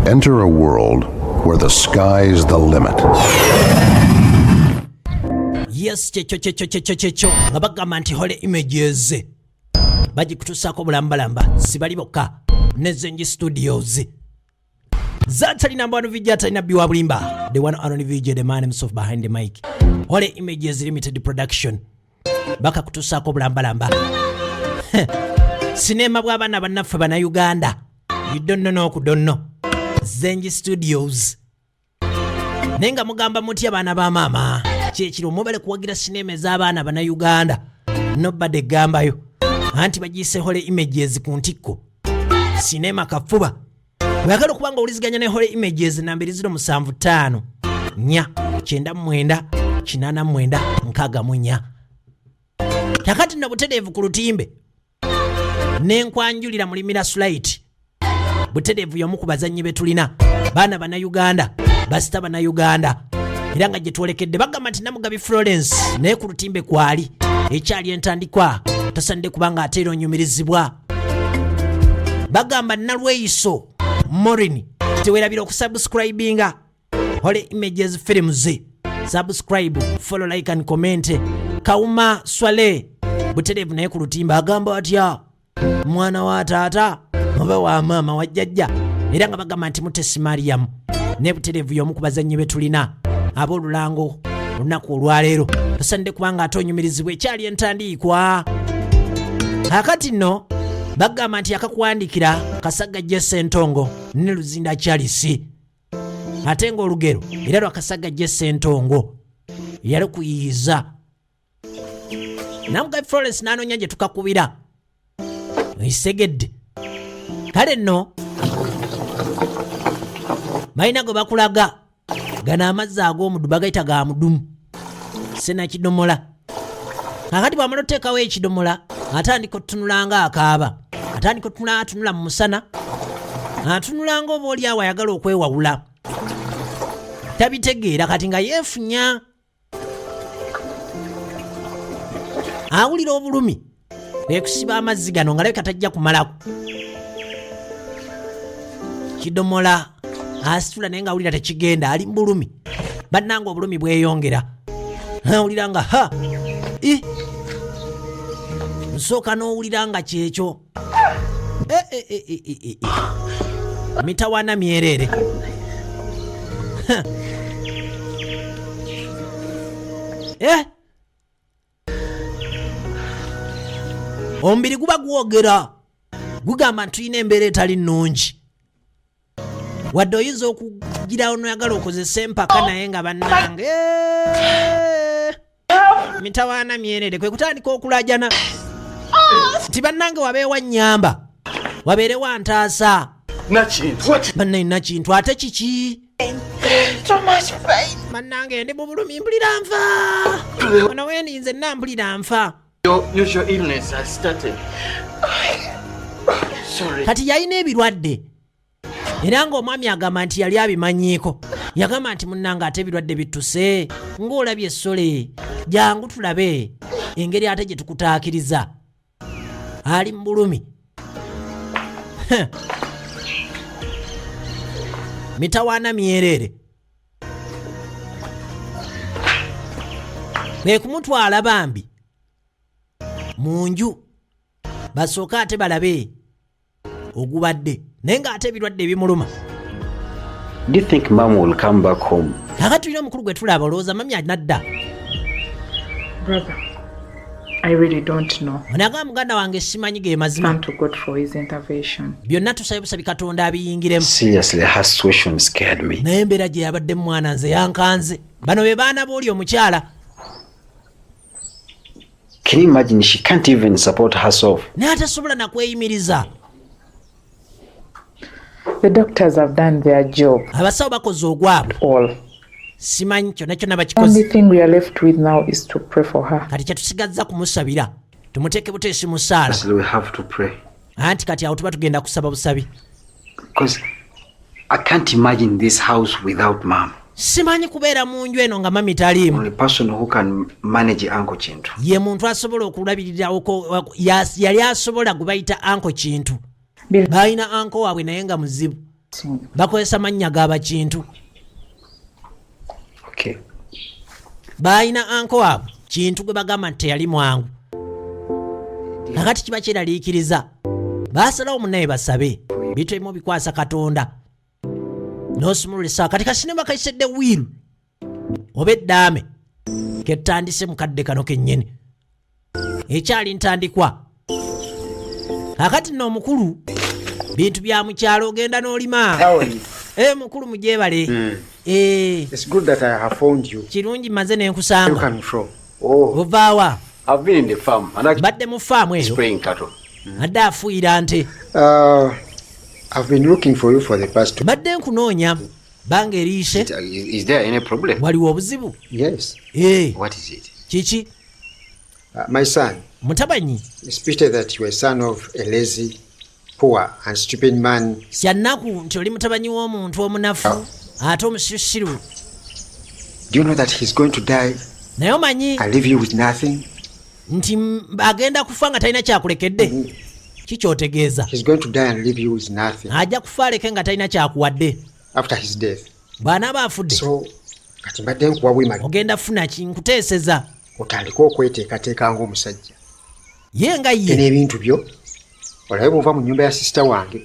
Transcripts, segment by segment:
Enter a world where the sky's the limit. Yes, checho nga bagamba nti Hole Images bagikutusaako bulambalamba sibali bokka ne Zenji Studios. Zatali number one VJ atalina biwa bulimba, the one and only VJ, the man himself behind the mic. Hole Images Limited Production baka kutusaako bulambalamba. Sinema bw'abaana bannaffe bana Uganda. You don't know kudonno. Zenji Studios. Nenga mugamba muti abaana ba mama. Kyekiro mubale kuwagira sinema ez'abaana bana Uganda. Nobody gambayo. Anti bagise Hole Images ku ntikko. Sinema kafuba. Bwagala okubanga oliziganya ne Hole Images nambiri 075 nya 99 89 64. Kakati na butedevu ku lutimbe. Nenkwanjulira mulimira Sulite. Butedevu yomu ku bazannyi betulina. Baana bana Uganda. Basita bana Uganda. Era nga gye twolekedde bagamba nti Namugabi Florence naye ku lutimbe kwali ekyali entandikwa tasande kubanga ate onyumirizibwa. Bagamba Nalweyiso Morini tewerabira okusubscribinga Hole Images Films. Subscribe, follow, like and comment. Kauma Swale Butedevu naye ku lutimbe agamba atya mwana wa taata oba wa mama wa jjajja. Era nga bagamba nti Mutesi Mariam ne Butedevu yomu ku bazannyi betulina ab'olulango olunaku olwaleero tasande kubanga ate onyumirizibwa ekyali entandikwa. Akati nno bagamba nti akakuwandikira Kasaga Jesse Ntongo ne Luzinda Charles ate ng'olugero era lwa Kasaga Jesse Ntongo yali kuyiiza Namugabi Florence n'anoonya gye tukakubira isegedde. Kale nno balina gwe bakulaga gano amazzi ag'omudu bagayita ga mudumu senakidomola. Kakati bw'amala oteekawo ekidomola atandika otunula nga akaaba, atandika otunula atunula mu musana, atunula nga oba oli awo ayagala okwewawula. Tabitegeera kati nga yeefunya. Awulira obulumi ekusiba amazzi gano nga leka tajja kumalako. Kidomola asitula naye nga awulira tekigenda, ali mbulumi. Bannanga obulumi bweyongera. Awulira nga ha nsooka n'owulira nga kyekyo. Mitawaana myerere. Omubiri guba gwogera gugamba nti tulina embeera etali nnungi. Wadde oyinza okugira onoyagala okozesa empaka naye nga bannange mitawaana myerere kwe kutandika okulajana nti bannange wabeewa nnyamba wabeerewo antaasa bannange nakintu ate kiki bannange ndi mu bulumi mpulira nfa ono wendinze nampulira nfa. Your illness has started. Sorry. Kati yalina ebirwadde era ng'omwami agamba nti yali abimanyiiko. Yagamba nti munnanga ate ebirwadde bittuse ng'olabye essole jangu tulabe engeri ate gye tukutaakiriza. Ali mu bulumi. Mitawaana myerere be kumutwala bambi munju basooka ate balabe ogubadde naye nga ate ebirwadde ebimuluma. Do you think mom will come back home? Kakati tulina omukulu gwe tulaba olowooza mami anadda. Brother, I really don't know. Onaga muganda wange simanyi ge mazima. Thank to God for his intervention. Byonna tusabye busabi Katonda abiyingiremu. Seriously, her situation scared me. Naye embeera gye yabadde mwana nze yankanze. Bano be baana booli omukyala. Can you imagine she can't even support herself? Naye atasobola na kweyimiriza. The doctors have done their job. Abasawo bakoze ogwabwe. All. Simanyi kyonna kyonna Only bakikoze. thing we are left with now is to pray for her. Kati kyetusigazza kumusabira. Tumuteeke buteesi mu ssaala. So we have to pray. Anti kati awo tuba tugenda kusaba busabi. Because I can't imagine this house without mom. Simanyi kubeera mu nju eno nga mami taliimu. Only person who can manage Uncle Chintu. Ye muntu asobola okulabirira yali asobola gwe bayita Uncle Kintu. Balina uncle waabwe naye nga muzibu. bakozesa mannya g'abakintu. Okay. Baayina anko waabwe kintu gwe bagamba nti teyali mwangu. Nakati kiba kyeraliikiriza. Baasalawo munnaye basabe bintu ebimu bikwasa Katonda. N'osumulisa kati kasine bakayisedde wiiru oba eddaame ketandise mukadde kano kennyini. Ekyali ntandikwa. Akati nno omukulu bintu bya mu kyalo ogenda n'olima. Mukulu mugyebale. It's good that I have found you. Kirungi maze Where you n'enkusanga. coming from? Oh, Ovaawa? I've been in the farm and actually Badde mu faamu eyo spraying cattle. adde afuuyira nte. I've been looking for you for the past 2. Badde nkunoonya banga eriise. Is there any problem? Waliwo obuzibu? Yes. What is it? Kiki? My son, Mutabanyi it's pity that you are a son of a lazy, poor, and stupid man. kya nnaku nti oli mutabanyi w'omuntu omunafu ate omusirusiru. Do you know that he's going to die Naye omanyi and leave you with nothing? nti agenda kufa nga talina kyakulekedde? Kikyotegeeza He's going to die and leave you with nothing ajja kufa aleke nga talina kyakuwadde after his death. bw'anaaba afudde. So, kati mbadde nkuwa bwema Ogenda funa ki nkuteeseza otandike okweteekateeka ng'omusajja. ye nga ye. N'ebintu byo olabe bw'ova mu nnyumba ya sisita wange.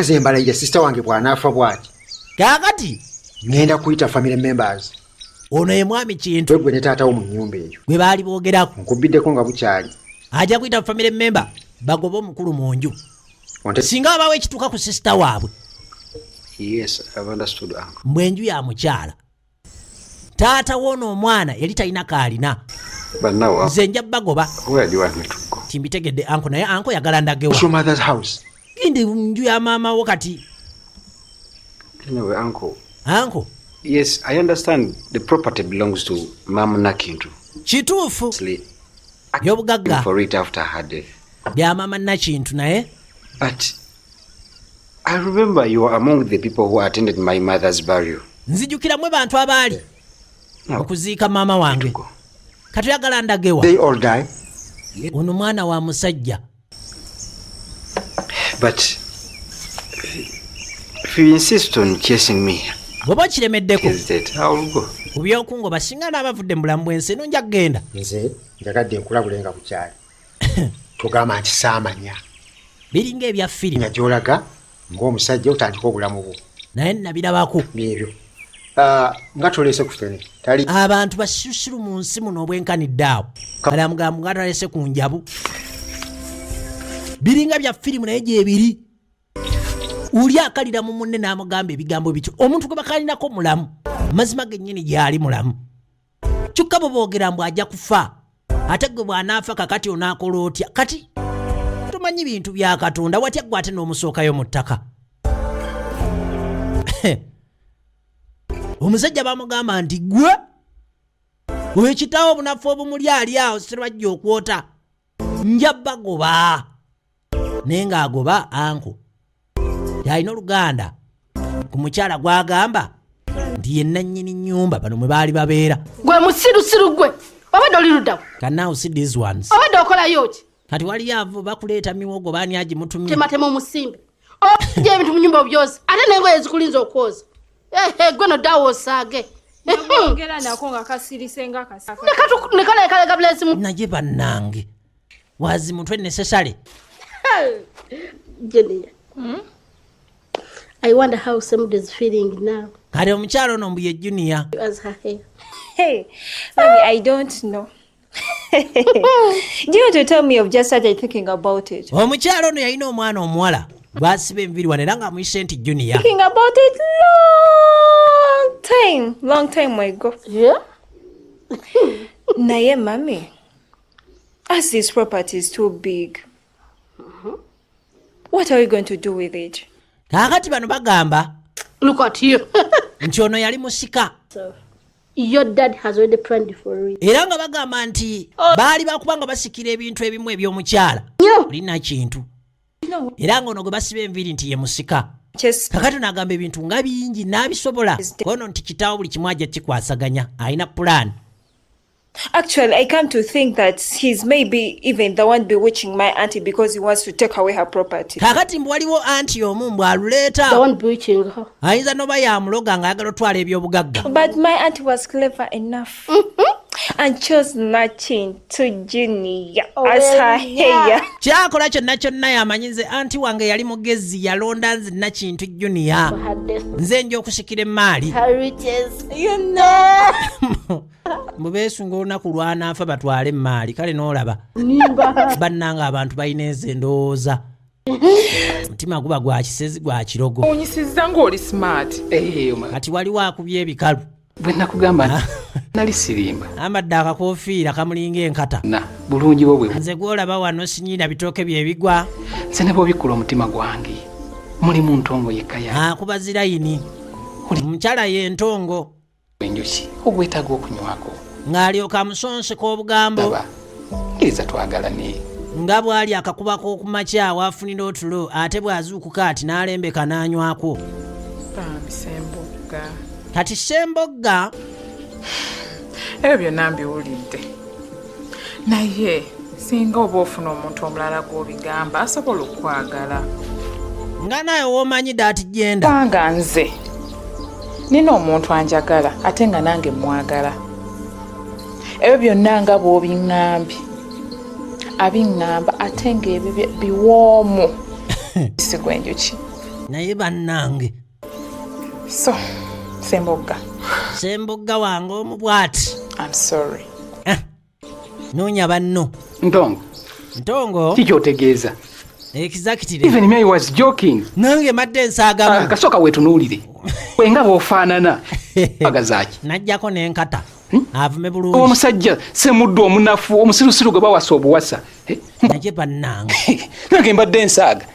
Embala ya sisita wange bw'anaafa bw'ati. Kaakati Ngenda kuyita family members. ono ye mwami Kintu Gwe ne taatawo mu nnyumba eyo. gwe baali boogerako. Nkubiddeko nga bukyali. Ajja kuyita family member bagobe omukulu mu nju. Singa babaawo ekituuka ku sisita waabwe Yes, I've understood, uncle. mbwenju ya mukyala. Taata woono omwana yali talina kaalina. But now, Nze nja bagoba where do you want me to go? timbitegedde anko naye anko yagala ndagewa. What's your mother's house? Gindi nju ya maama wo kati. Anyway, uncle. Anko Yes, I understand the property belongs to Mama Nakintu. kituufu Sleep by'obugagga for it after her death. bya maama Nakintu naye But I remember you were among the people who attended my mother's burial. nzijukira mwe bantu abaali No. okuziika maama wange. Go. Kati oyagala ndagewa. They all die. Ono mwana wa musajja. But if you insist on chasing me, Bw'oba okiremeddeko hesitate, I'll go. ku by'okungoba singa n'abavudde mu bulamu bw'ensi eno nja kgenda. Nze njagadde nkulabule nga bukyali. Tugamba nti saamanya. Biringa ebya firimu Nga gy'olaga ng'omusajja otandika obulamu bwo. naye nabirabako. Byebyo. Nga toleese ku ffene. Tali Abantu basirusiru mu nsi muno obwenkanidde awo. Kale amugambo nga talese ku njabu. Biringa bya firimu naye gyebiri. Uli akalira mu munne n'amugamba ebigambo bityo. Omuntu gwe bakalinako mulamu. Mazima gennyini gyali mulamu. Kyokka bo boogera mbu ajja kufa. Ate gwe bw'anaafa kakati onaakola otya. Kati tomanyi bintu bya Katonda watya gwe ate n'omusookayo mu ttaka. Omusajja bamugamba nti gwe wekitawo obunafu obumuli ali awo sirwajja okwota nja bagoba naye ng'agoba anko yalina oluganda ku mukyala gwagamba nti ye nannyini nnyumba bano mwe baali babeera. Gwe musirusiru gwe obadde oli luddawo Can now see these ones. obadde okolayo ki Kati wali avo bakuleeta miwogo baani agimutumye. tematema omusimbe ojja ebintu mu nyumba obyoza ate n'engoye zikulinza okwoza gwe noddawo osaage Ngera nako nga kasirise nga kasaka. nekaleekalega bulesimu Naye bannange wazi mutwe necessary. Jenny. I wonder how somebody is feeling now Kale omukyala ono mbu ye Junior. as her hair. Hey, mommy, I don't know. Do you want to tell me you've just started thinking about it? Omukyala ono yalina omwana omuwala gwasiba enviri wane era ng'amuyise nti Junior. Thinking about it long time ago. Yeah? Naye, mommy, as this property is too big, what are we going to do with it? Kaakati bano bagamba Look at you. nti ono yali musika. So, your dad has already planned for it. Era nga bagamba nti baali bakubanga basikira ebintu ebimu eby'omukyala. Yeah. Olina kintu. Era nga ono gwe basiba enviri nti ye musika. Just Kakati n'agamba ebintu nga bingi n'abisobola. Ono nti kitaawo buli kimu ajja kikwasaganya. Alina pulaani. Actually, I come to think that he's maybe even the one bewitching my auntie because he wants to take away her property. Kakati mbu waliwo anti omu mbu The aluleeta one bewitching her. ayinza noba yamuloga ng'ayagala otwala ebyobugagga. But my auntie was clever enough and chose nothing to Junior as her heir. Kyakola kyonna kyonna yamanyize anti wange yali mugezi yalonda nze Nakintu Junior. Nze nja okusikira emmaali. Her riches. You know. Mubeesunga olunaku lwanaafa batwale emmaali kale n'olaba. Bannanga abantu balina ezo endowooza. Mutima guba gwa kisezi gwa kirogo. Onyisizza ng'oli smart. Kati waliwo akubye ebikalu. Bwe nakugamba nali sirimba. Amadde akakoofiira kamulinga enkata. Na bulungi bwo bwe. Nze gw'olaba wano sinyiina bitooke bye bigwa. Se ne bw'obikkula omutima gwange. Mulimu ntongo yekka ya. Akuba zirayini. Omukyala ye ntongo. Enjuki ogwetaaga okunywako. Ng'alyoka amusonseka obugambo. Laba nkiriza twagalane. Nga bw'ali akakuba k'okumakya waafunira otulo ate bw'azuukuka ati n'alembeka n'anywako. Sembogga. Kati Sembogga Ebyo byonna mbiwulidde. Naye singa oba ofuna omuntu omulala gw'obigamba asobola okwagala. nga naye woomanyidde ati genda. Kubanga nze nina omuntu anjagala ate nga nange mwagala. Ebyo byonna nga bw'obiŋŋambye abiŋŋamba ate ng'ebyo biwoomu si gwenjuki. Naye bannange So Sembogga, Sembogga wange omu bw'ati. I'm sorry. Noonya banno. Ntongo. Ntongo Kikyotegeeza. ekizakitire. Even me I was joking. Nange madde nsaagamu. Kasooka wetunuulire. Wenga bw'ofaanana. Bagazaki. Najjako n'enkata. Avume bulungi. Omusajja semuddu omunafu omusirusiru gwe bawasa obuwasa. Naye bannange. Nange mbadde nsaaga.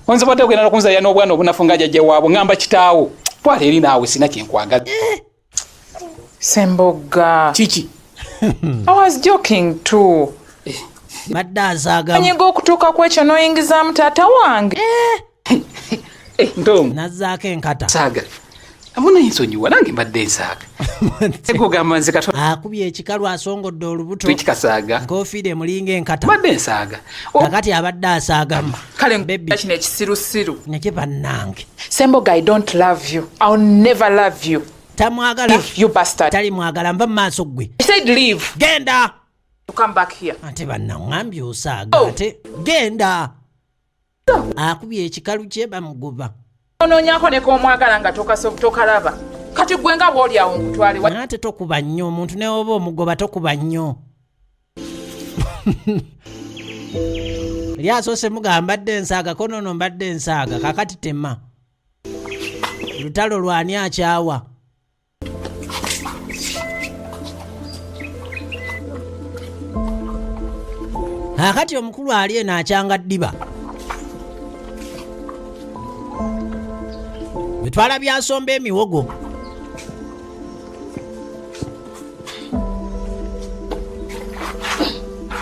Wanza badde ogenda n'okunzalira n'obwana obunafu nga jjajja waabwe ngamba kitaawo. Twala eri naawe sina kyenkwagala. Sembogga. Kiki? I was joking too. Madde azaagamu. Anyiga okutuuka ku ekyo n'oyingizaamu taata wange. Ntongo. Nazzaako enkata. Saaga. Amuna ensonyiwa nange mbadde nsaaga. Ekugamba nze Katonda. Akubye ekikalu asongodde olubuto. Twekikasaaga. Nkoofiira emulinga enkata. Mbadde nsaaga. Kakati abadde asaagamu. Kale Baby. kino ekisirusiru. Naye bannange. Sembogga, I don't love you. I'll never love you. Tamwagala. Leave, you bastard. Tali mwagala nva mu maaso gwe. I said leave. Genda. You come back here. Ate bannangambye osaaga ate. Genda. Akubye ekikalu kye bamugoba. Onoonyako ne k'omwagala nga tokalaba. Kati gwe nga bw'oli awo nkutwale. Ate tokuba nnyo omuntu ne oba omugoba tokuba nnyo. Eri asoose mugamba mbadde nsaaga ko noono mbadde nsaaga kakati tema. Lutalo lwani akyawa. Akati omukulu ali eno akyanga ddiba. Bitwala byasomba emiwogo.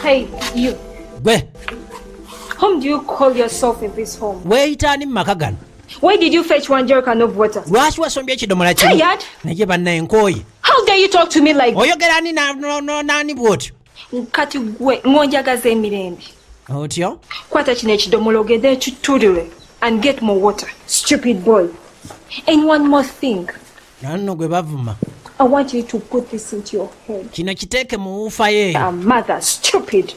Hey, you. Gwe, Whom do you call yourself in this home? weeyita ani mu maka gano? Why did you fetch one jerrycan of water? Lwaki wasombye ekidomola kimu? Tired? Naye bannaye nkooye. How dare you talk to me like Oyogera ani naani bw'otyo? kati gwe ng'onjagaza emirembe. Otyo? Kwata kino ekidomola ogende ekitulire and get more water. Stupid boy. And one more thing. Nanno gwe bavuma. I want you to put this into your head. Kino kiteeke mu wuufa ye. A mother, stupid.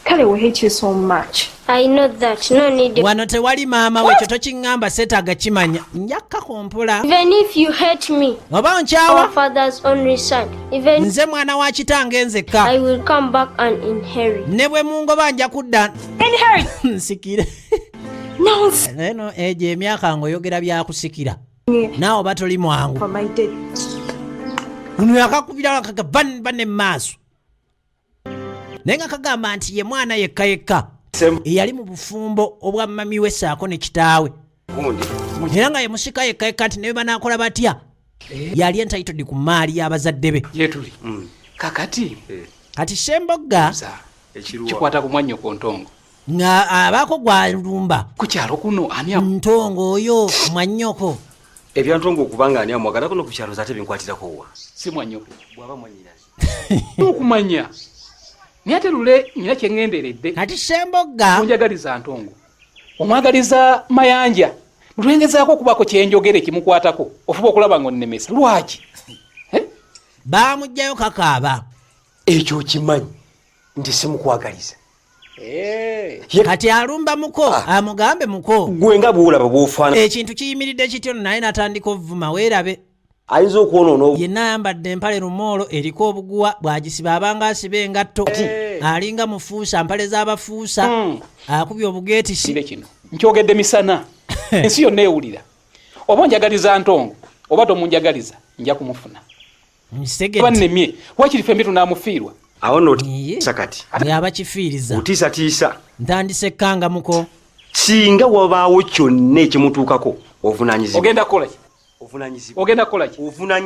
Kale will hate you so much. I know that. No need. Wano tewali maama we, kyo tokiŋŋamba seetaaga kimanya. Njakako mpola. Even if you hate me, Oba our nkyawa? father's only son, even Nze mwana wa kitange nzekka. I will come back and inherit. Ne bwe mungoba nja kudda Inherit! nsikire. Nonsense. Eno egyo emyaka ng'oyogera byakusikira. Naawe oba toli mwangu. For my dead. Ono yakakubira banne mu maaso. Naye nga kagamba nti ye mwana yekka yekka. Eyali mu bufumbo obwa mami we ssaako ne kitaawe. Era nga ye musika yekka yekka nti ne banaakola batya. Yali entitled ku maali y'abazadde be. Yetuli. Kakati. Kati Sembogga Kikwata ku mwannyoko Ntongo. nga abaako gwalumba. Ku kyalo kuno ani Ntongo oyo mwannyoko. Ebyantongo okubanga ani amwagala kuno ku kyalo zate binkwatirako wa. si mwannyoko. Bwaba mwanyinaze. okumanya naye ate lule nyina kyengenderedde kati Sembogga onjagaliza Ntongo omwagaliza Mayanja lwengezaako okubako kyenjogere kimukwatako ofuba okulaba ng'onnemesa lwaki baamugjayo kakaaba ekyo kimanyi nti simukwagaliza kati alumba muko amugambe muko gwe nga bwolaba bwofaana ekintu kiyimiridde kityo naye natandika ovuma weerabe ayinza okwonoona yenna ayambadde empale lumoolo eriko obuguwa bwagisiba abanga asiba engatto alinga mufuusa mpale z'abafuusa akubye obugeetisi kino nkyogedde misana ensi yonna ewulira oba onjagaliza Ntongo oba tomunjagaliza nja kumufuna bannemye wakiri fembe tunaamufiirwa awo notiisa kati yaba kifiiriza otiisatiisa ntandise ekkanga muko singa wabaawo kyonna ekimutuukako ogenda kukolaki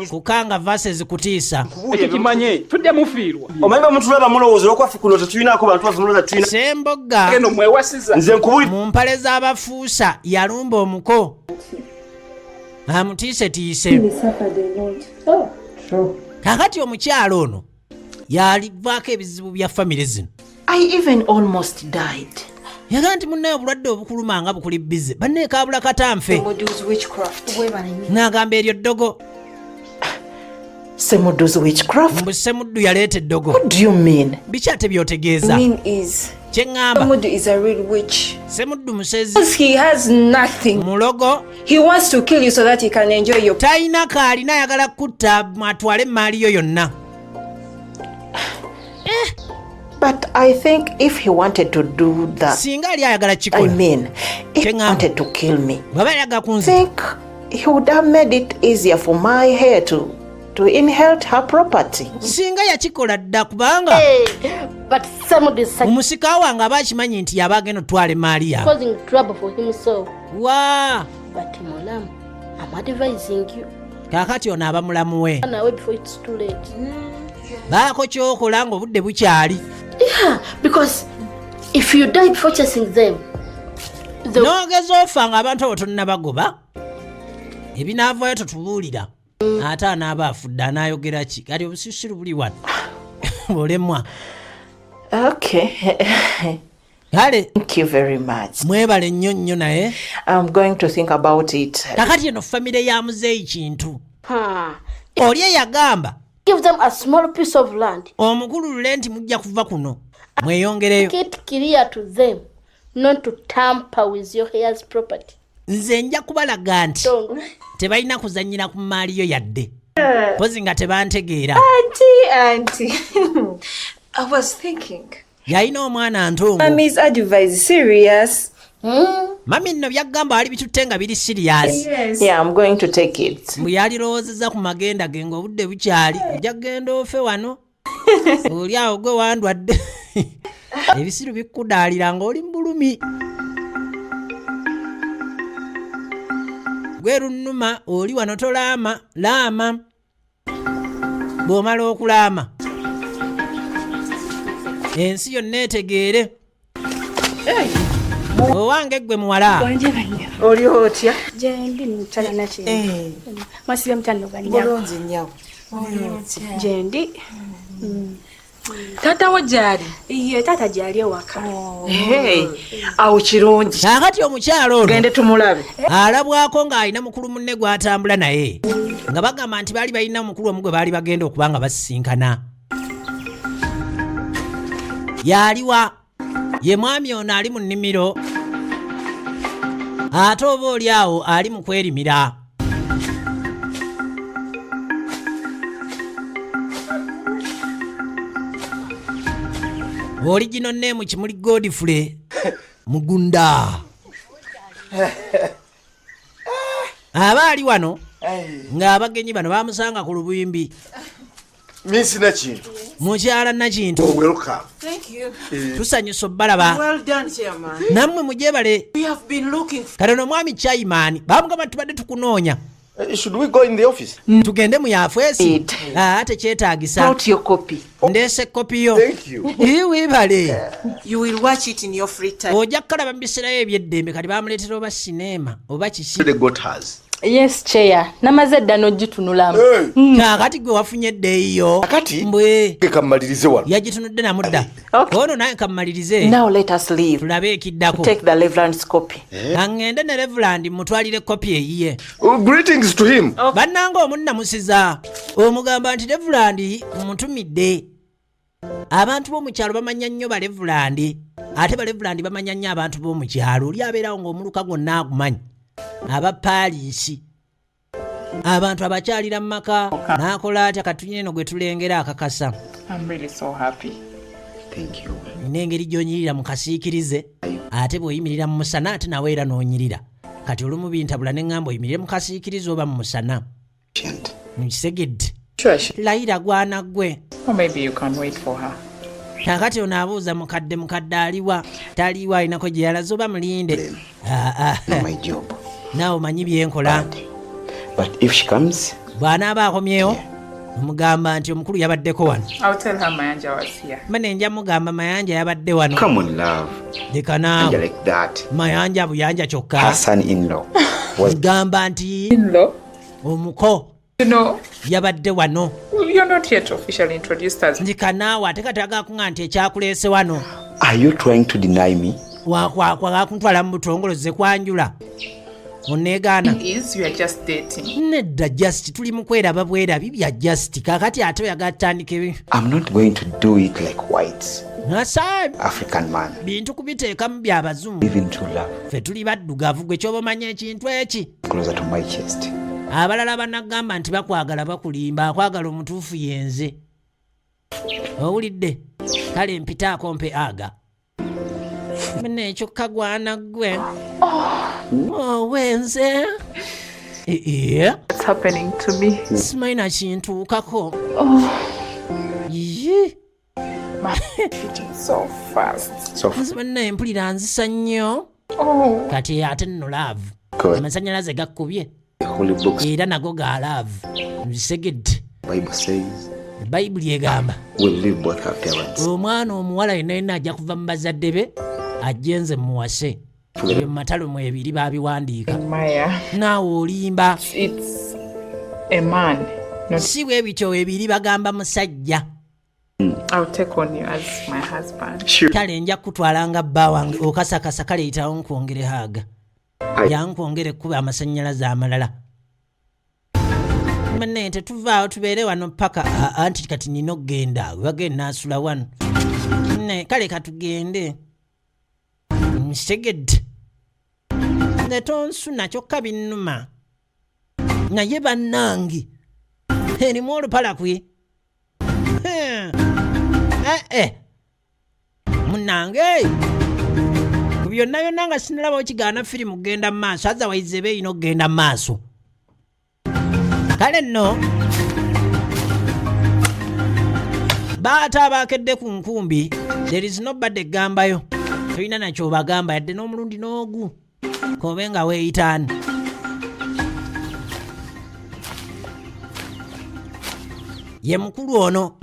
kukanga vases kutiisa ekyo kimanye tudde mufiirwa omanyi bamutulaba mulowooza olwokwafe kuno tetulinaako bantu bavunula tulina Sembogga geno mwewasiza nze nkubuli mu mpale z'abafuusa yalumba omuko amutiisetiise kakati omukyalo ono yalivaako ebizibu bya famire zino I even almost died. yaga nti munnaye obulwadde obukuluma nga bukuli bize banneekaabula katanfe n'agamba eryo ddogo Semudu's witchcraft? mbu Semuddu yaleeta eddogo What do you mean? biki ate byotegeeza kye ŋŋamba Semuddu is a real witch. Semuddu musezi Because he has nothing. mulogo He wants to kill you so that he can enjoy your talina kaalina ayagala kutta atwale emmaali yo yonna. But I think if he wanted to do that, singa ali ayagala I kikola mean, if he Kengamba. wanted to kill me, bw'aba yagala I kunzita think he would have made it easier for my hair to inherit her property. singa yakikola dda kubanga But Samud is omusika wange aba akimanyi nti yaba agenda otwala emmaali yawe causing trouble for himself. wa But Molam, I'm advising you. kaakati ono aba mulamu we Run away before it's too late. baako kyokola ng'obudde bukyali Yeah, because if you die before chasing them, n'ogeza ofa ng'abantu abo tonnabagoba ebinaavaayo totubuulira ate anaaba afudde anaayogera ki kati obusirusiru buli wano bulemwa Okay. kale Thank you very much. mwebale nnyo nnyo naye I'm going to think about it. kakati eno famire ya muzeeyi kintu huh, oli eyagamba give them a small piece of land. omukululule nti mujja kuva kuno mweyongereyo Make it clear to them not to tamper with your hair's property. nze nja kubalaga nti Don't. tebalina kuzannyira ku maali yo yadde pozi nga tebantegeera auntie. I was thinking. yalina omwana ntongo Mommy's advice serious. mami nno byaggamba wali bitutte nga biri siriyasi Yeah, I'm going to take it. bwe yalirowoozezza ku magenda ge ng'obudde bukyali ojja kgenda ofe wano oli awo gwe wandwadde ebisiru bikkudaalira ng'oli mu bulumi gwe lunnuma oli wano tolaama laama bw'omala okulaama ensi yonna etegeere owange gwe muwala Oli otya? Jendi mchana na chini. Masile mtano banyako. Bulungi nnyo. Jendi. Tata wo gyali? Iye tata jali ewaka. Hey, awo kirungi. kaakati omukyalo ono Gende tumulabe. alabwako ng'alina mukulu munne gw'atambula naye nga bagamba nti baali balina omukulu omu gwe baali bagenda okuba nga basisinkana yaliwa ye mwami ono ali mu nnimiro ate oba oli awo ali mu kwerimira oligino neemu kimuli godfrey mugunda aba ali wano ng'abagenyi bano bamusanga ku lubimbi Minsina kintu. mukyala nakintu Welcome. Thank you. tusanyusa obbalaba Well done, Chairman. nammwe mujebale We have been looking for kale no mwami chaimaani bamugamba tubadde tukunoonya Should we go in the office? tugende mu yafeesi tekyetaagisa Out your copy. ndeese ekopi yo Thank you. wiibale you will watch it in your free time. ojja kukalaba mu biseerayo ebyeddembe kali bamuleetera oba sineema oba kiki The goat has. Yes, chair. Namaze dda n'ogitunulamu. Kakati gwe wafunye eddeeyo. Kakati mbwe kamalirize wano. Yagitunudde namudda. Ono naye kamalirize. Now let us leave. Tulabe ekiddako. Take the Reverend's copy. Angende ne Reverend mutwalire kopi eyiye. Greetings to him. Bannanga omunnamusiza. Omugamba nti Reverend mutumidde. Abantu b'omukyalo bamanya nnyo ba Reverend. Ate ba Reverend bamanya nnyo abantu b'omukyalo. Oli abeerawo ng'omuluka gwonna agumanyi. Aba paliisi. Abantu abakyalira mu maka n'akola atya katunyine no gwe tulengera akakasa. I'm really so happy. Thank you. N'engeri gy'onyirira mu kasiikirize ate bw'oyimirira mu musana ate nawe era n'onyirira. Kati olumu bintabula ne ŋŋamba oyimirire mu kasiikirize oba mu musana. Nkisegedde. Layira gwana ggwe. Or maybe you can wait for her. Kakati onaabuuza mukadde aliwa taliwa alinako gye yalaze oba mulinde. My job. Naawe omanyi byenkola. But if she comes, bw'anaaba akomyewo omugamba nti omukulu yabaddeko wano. I'll tell her Mayanja was here. Mane nja mugamba Mayanja yabadde wano. Come on, love. Leka naawe. Like that. Mayanja buyanja kyokka. Her son-in-law. Mugamba nti In-law? Omuko. You know, yabadde wano. You're not yet officially introduced as. Ndika naawe ate kati agakuŋŋa nti ekyakuleese wano. Are you trying to deny me? Wakuntwala mu butongoloze kwanjula. Oneegaana. Is you are just dating. Nedda just tuli mu kweraba bwerabi bya just kakati ate oyagala tutandike. I'm not going to do it like whites. Nasaabi. African man. Bintu kubiteekamu by'abazungu. Even true love. Ffe tuli baddugavu gwe ky'oba omanya ekintu eki. Closer to my chest. Abalala banagamba nti bakwagala bakulimba akwagala omutuufu yenze. Owulidde? Kale mpitaako mpe aga. Mene kyokka gwana ggwe. Wenze. What's happening to me? Simanyi na kintuukako. My feet so fast. Nsimanyi mpulira nzisa nnyo. Kati ate nno laavu. Amasannyalaze gakkubye. Era nago ga laavu. Nzisegedde. Bible says. Bayibuli egamba. We'll leave both our parents. Omwana omuwala yenna ajja kuva mu bazadde be ajjenze muwase. Ebyo mu matalo mu ebiri baabiwandiika. Naawe olimba. It's a man. Si bwe bityo ebiri bagamba musajja. I'll take on you as my husband. Kale nja kutwala nga bba wange okasakasa kale yitawo nkwongere haaga. Yankwongere kuba amasannyalaze amalala. Mane tetuvaawo tubeere wano paka anti kati nina okgenda bagenda asula wano. Kale katugende. Nsegedde. Netonsuna kyokka binnuma. Naye bannange. Erimu olupala kwe. Munnange. Ku byonna byonna nga sinalaba okigaana firimu kugenda mu maaso otherwise eba erina okugenda mu maaso. Kale nno baata abaakedde ku nkumbi there is nobody egambayo tolina nakyo bagamba yadde n'omulundi n'ogu kobe nga weeyitaani. Ye mukulu ono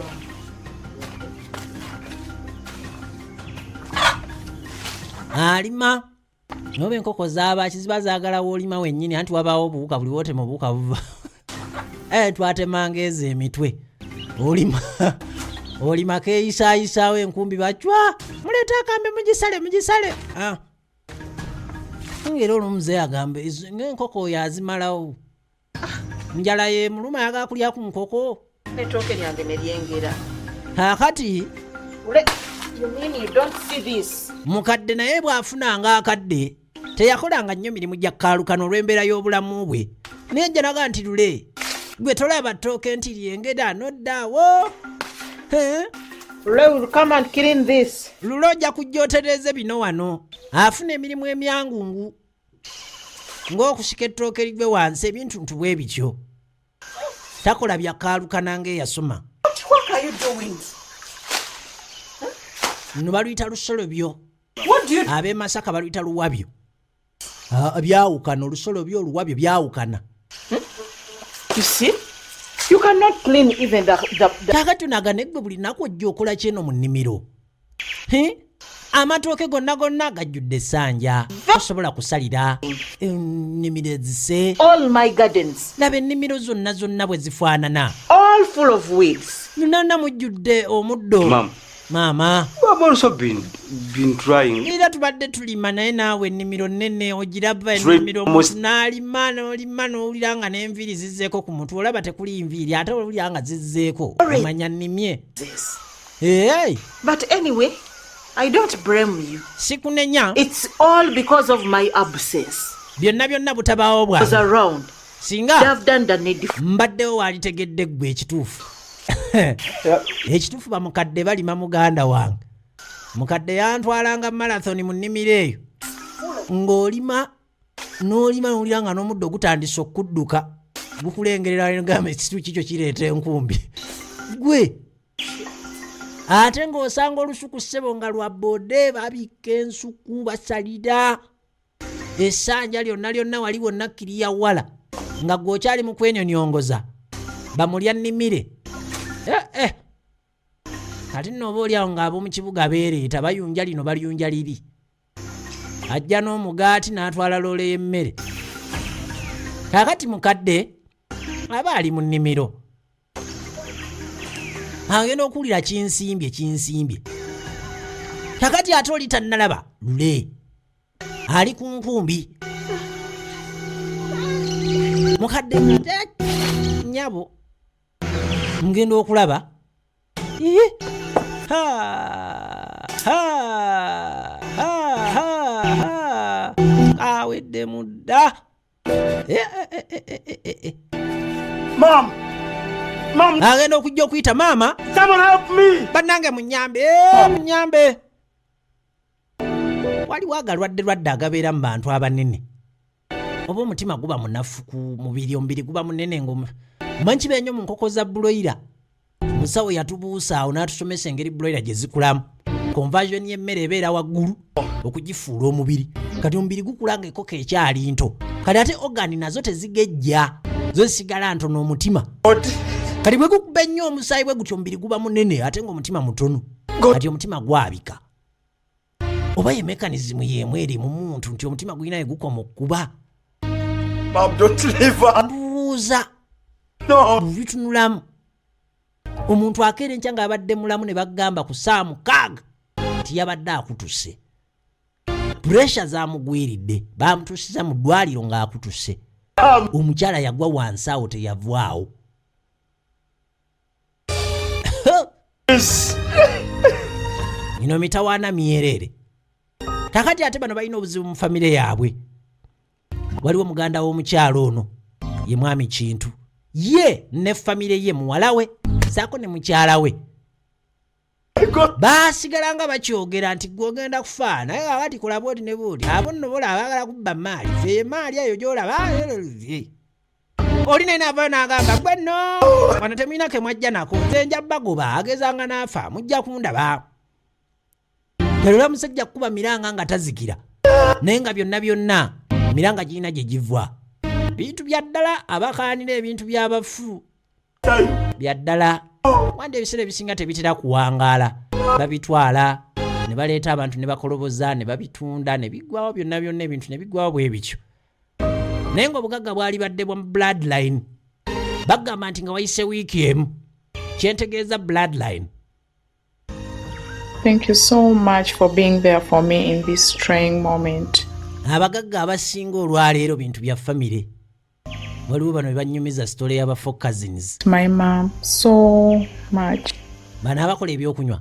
alima noba enkoko z'abaaki ziba zaagala woolima wennyini anti wabaawo obuwuka buli woote mu buwuka buva. Twatemanga ezo emitwe olima keeyisaayisaawo enkumbi bacwa muleeta akambe mugisale. Ngera olumuze agamba ng'enkoko oyo azimalawo. Njala ye muluma ayagala kulya ku nkoko. Ettooke lyange ne lyengera. Kakati You mean you don't see this? Mukadde naye bw'afunanga akadde teyakolanga nnyo mirimu gya kaalukano olw'embeera y'obulamu bwe. Naye nja naga nti lule gwe tolaba ttooke nti lyengera noddaawo. Lule will come and clean this. Lule ojja kujja otereeze bino wano. Afuna emirimu emyangungu ng'okusika ettooke ligwe wansi ebintuntu bwe bityo. Takola bya kaalukana ng'eyasoma. What are you doing? Nno baluyita lusolobyo. What do you... Ab'e Masaka baluyita luwabyo. Byawukana olusolobyo oluwabyo byawukana. You see? You cannot clean even the... Kakati naga negwe buli naku ojja okola kyeno mu nnimiro. amatooke gonna gajjudde essanja tosobola kusalira ennimiro ezise All my gardens, laba ennimiro zonna bwe zifaanana all full of weeds. nonna mujjudde omuddo Mom. maama I've also been trying. era tubadde tulima naye naawe ennimiro nnene ogiraba Three ennimiro almost- n'alima n'owulira nga n'enviiri zizzeeko ku mutwe olaba tekuli nviiri ate owulira nga zizzeeko omanya nnimye hey. But anyway, I don't blame you. sikunenya It's all because of my absence. byonna butabaawo I was bwange around. singa They've done the needful. mbaddewo waalitegedde ggwe ekituufu ekituufu bamukadde balima muganda wange mukadde yantwalanga marathoni mu nnimiro eyo ng'olima n'olima n'olira nga n'omuddo gutandise okudduka gukulengerera ngamba ekitu kikyo kireeta enkumbi gwe ate ng'osanga olusuku ssebo nga lwa boode babikka ensuku basalira essanja lyonna wali wonna kiriya wala nga gw'okyali mu kwenyonyongoza bamulya nnimire ate nno oba oliawo ng'ab'omu kibuga beereeta bayunja lino balyunja liri ajja n'omugaati n'atwala loole y'emmere kakati mukadde aba ali mu nnimiro agenda okuwulira kinsimbye kakati ate oli tannalaba lule ali ku nkumbi mukadde nyabo ngenda okulaba awedde mudda agenda okujja okuyita maama bannange munyambe waliwo agalwadde agabeera mu bantu abanene oba omutima guba munafu ku mubiri omubiri guba munene manyi benyo mu nkoko za buloira musawo yatubuusa awo n'atusomesa engeri buloira gye zikulamu conversion y'emmere ebeera waggulu okugifuula omubiri kati omubiri gukula nga ekoko ekyali nto kati ate ogani nazo tezigejja zo zisigala ntono omutima kati bwe gukuba ennyo omusaayi bwe gutyo omubiri guba munene ate ng'omutima mutono kati omutima gwabika oba ye mekanizimu y'emu eri mu muntu nti omutima gulina ye gukoma okuba mbuuza bitunulamu omuntu akeera enkya ng'abadde mulamu ne bagamba ku saa 6 nti yabadde akutuse puresha zamugwiridde bamutusiza mu ddwaliro ng'akutuse omukyala yagwa wansi awo teyavaawo ino mitawaana myerere kakati ate bano balina obuzibu mu famire yaabwe waliwo muganda w'omukyalo ono ye mwami Kintu ye ne famire ye muwala we saako ne mukyala we baasigalanga bakyogera nti gwogenda kufa naye kakati kola bwoti ne bwoti abo nno bola abaagala kubba maali fe emaali eyo gyolaba oli naye naavayo n'agamba gwe nno wano temulina ke mwajja nako nze nja bagoba agezanga n'afa mujja kundaba era musajja kukuba miranga nga tazikira naye nga byonna miranga girina gye givwa bintu bya ddala abakaanira ebintu by'abafu bya ddala wanda ebiseera ebisinga tebitera kuwangaala babitwala ne baleeta abantu ne bakoloboza ne babitunda ne biggwawo byonna ebintu ne biggwawo bwe bityo naye ng'obugagga bwali badde bwa bloodline bagamba nti nga wayise wiiki emu kyentegeeza bloodline. Thank you so much for being there for me in this trying moment. Abagagga abasinga olwaleero bintu bya famire waliwo bano banyumiza story y'aba four cousins. My mom so much. Bano abakola ebyokunywa.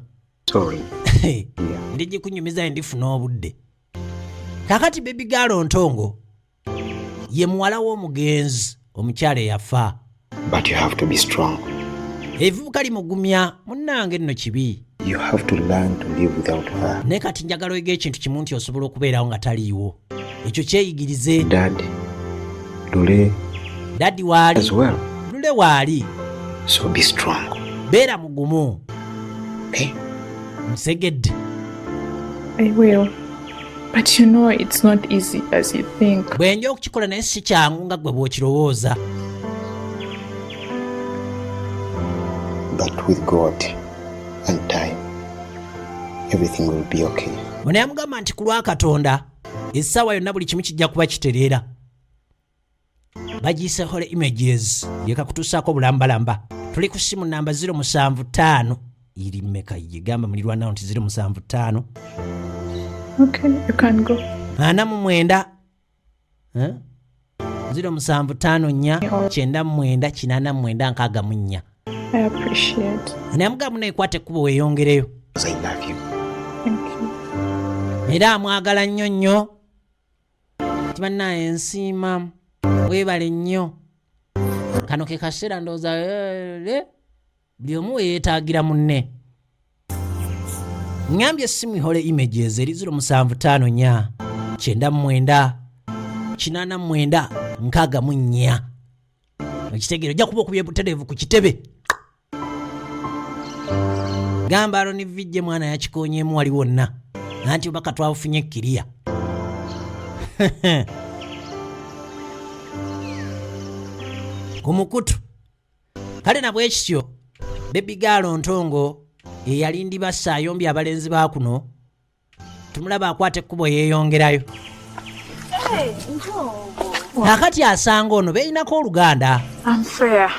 Sorry. Ndijje kunyumiza ndifuna obudde. Kakati baby girl Ntongo ye muwala w'omugenzi omukyala yafa. But you have to be strong. Evubuka limugumya munnange nno kibi. You have to learn to live without her. Ne kati njagala oyige ekintu kimu nti osobola okubeerawo nga taliiwo. Ekyo kyeyigirize. Dad, Lule. Daddy waali. As well. Lule waali. So be strong. Beera mugumu. Okay. Msegedde. I will. But you know it's not easy as you think. Bwenja okukikola naye si kyangu nga gwe bw'okirowooza. But with God and time, everything will be okay. ono yamugamba nti ku lwa Katonda essaawa yonna buli kimu kijja kuba kitereera. Bagiyise Hole Images yeka kutuusaako bulambalamba. Tuli ku simu namba 075 iri mmeka yigamba mulirwana nti 075. Okay, you can go. Ana mu mwenda 075 I appreciate. Namugamba neekwate ekkubo weeyongereyo. I love you. Thank you. Era amwagala nnyo nnyo. Tibannaye ensiima weebale nnyo. Kano ke kaseera ndowooza buli omu weyeetaagira munne. Ngambye essimu Hole Images eri 075 ekitegeero ojja kuba okubye butereevu ku kitebe. Gamba Aroni Vijje mwana yakikoonyeemu wali wonna nanti obaka twafunye kiriya. Ku mukutu kale na bwekityo Baby Girl Ntongo eyalindi basa ayombi abalenzi ba kuno tumulaba akwate ekkubo yeeyongerayo. Nakati asanga ono beinako oluganda. Unfair.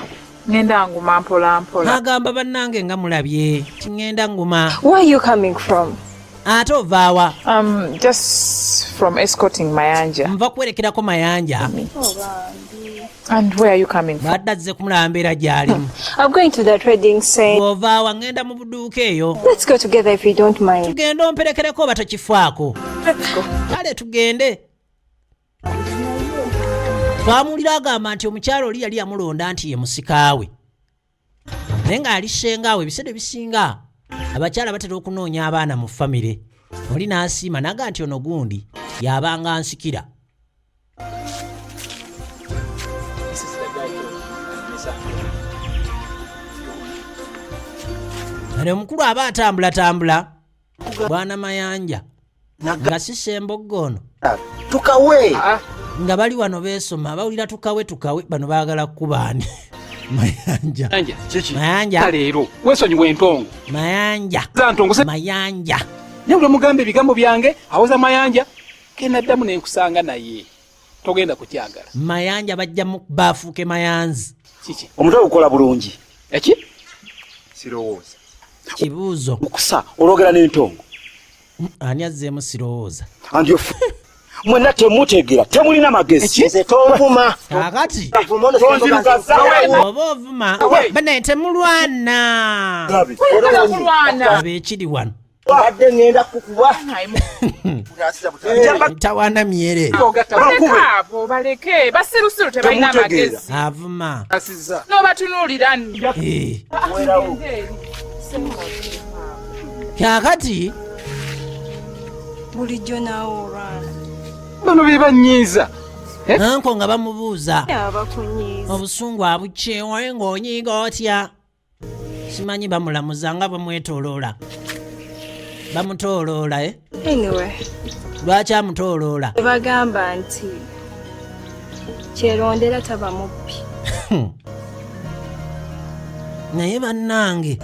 Ngenda nguma mpola mpola. Agamba bannange nga mulabye tingenda nguma. Where are you coming from? Ate ovaawa? Just from escorting Mayanja. Nva kwerekerako Mayanja. And where are you coming from? Badda zze kumulaba mbeera gy'alimu. I'm going to the trading center. Ovaawa ngenda mu buduuka eyo. Let's go together if you don't mind. Tugende omperekereko oba tokifaako. Let's go. Kale tugende. Twamulira agamba nti omukyalo oli yali yamulonda nti ye musikaawe. Naye ng'ali sengaawe ebiseera bisinga abakyala batera okunoonya abaana mu famire. Oli n'asiima naga nti ono gundi yabanga nsikira. Ano omukulu aba atambula Bwana Mayanja nga sisemboggono Tukawe nga bali wano beesoma bawulira tukawe bano baagala kubaani. Mayanja leero weesonyiwa Entongo. Mayanja Za Ntongo se Mayanja nyawula mugambe ebigambo byange awoza Mayanja kenaddamu nenkusanga naye togenda kukyagala. Mayanja bajja mu baafuuke mayanzi. Kiki omutwe gukola bulungi eki sirowooza. Kibuuzo okusa olwogera n'Entongo ani azzeemu sirowooza. andi mwenna temutegeera temulina magezi. Nze tonvuma. Kakati Tonzirugaza. oba ovuma banaye temulwana. Abeekiri wano Badde ngenda kukuba. tawaana myere Abo baleke basirusiru tebalina magezi. avuma. N'obatunuulira Kakati Bulijjo naawe olwana. bano be bannyiiza. anko nga bamubuuza Abakunyiiza. obusungu abukyewaye ng'onyiiga otya. Simanyi bamulamuza nga bamwetooloola. Bamutooloola Anyway, lwaki amutooloola? bagamba nti kyerondera taba mubbi. Naye bannange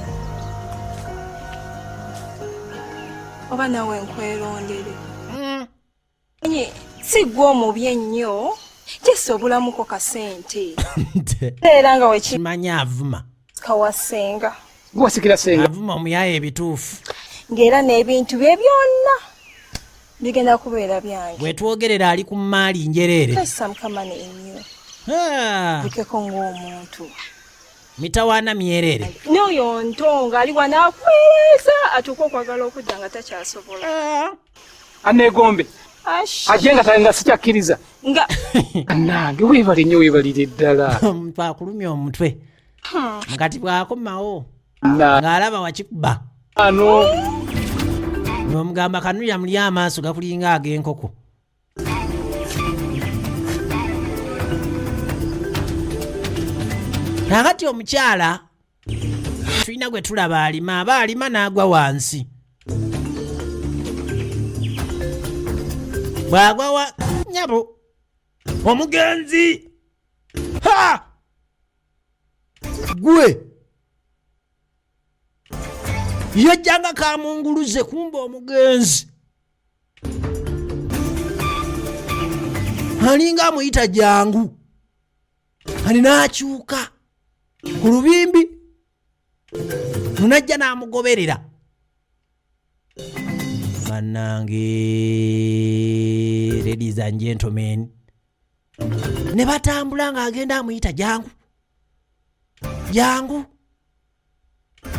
Oba nawe nkwerondere. Nye si gwe omubi ennyo kyessa obulamuko kasente. Era nga kimanyi avuma wekikawasenga. Gwasikira senga. avuma omuyaya ebituufu. Ng'era n'ebintu bye byonna bigenda kubeera byange. Bwetwogerera ali ku maali njereere. Kessa Mukama ennyo. Bukeko ng'omuntu. Mitawaana myerere. N'oyo Ntongo ali wanaakwereeza atuuka okwagala okudda nga takyasobola. Aneegombe ajje nga talinga sikyakkiriza. Nga nange weebale nnyo weebalire ddala. Twakulumya omutwe kati bwakomawo Na ng'alaba wakikuba. ano N'omugamba kanulya muli amaaso gakulinga ag'enkoko. Nakati omukyala tulina gwe tulaba alima aba alima n'agwa wansi. Bw'agwa wa nyabo omugenzi ha gwe yajjanga kamunguluze kumba omugenzi alinga amuyita jangu alina akyuka ku lubimbi munajja n'amugoberera bannange ladies and gentlemen ne batambula ng'agenda amuyita jangu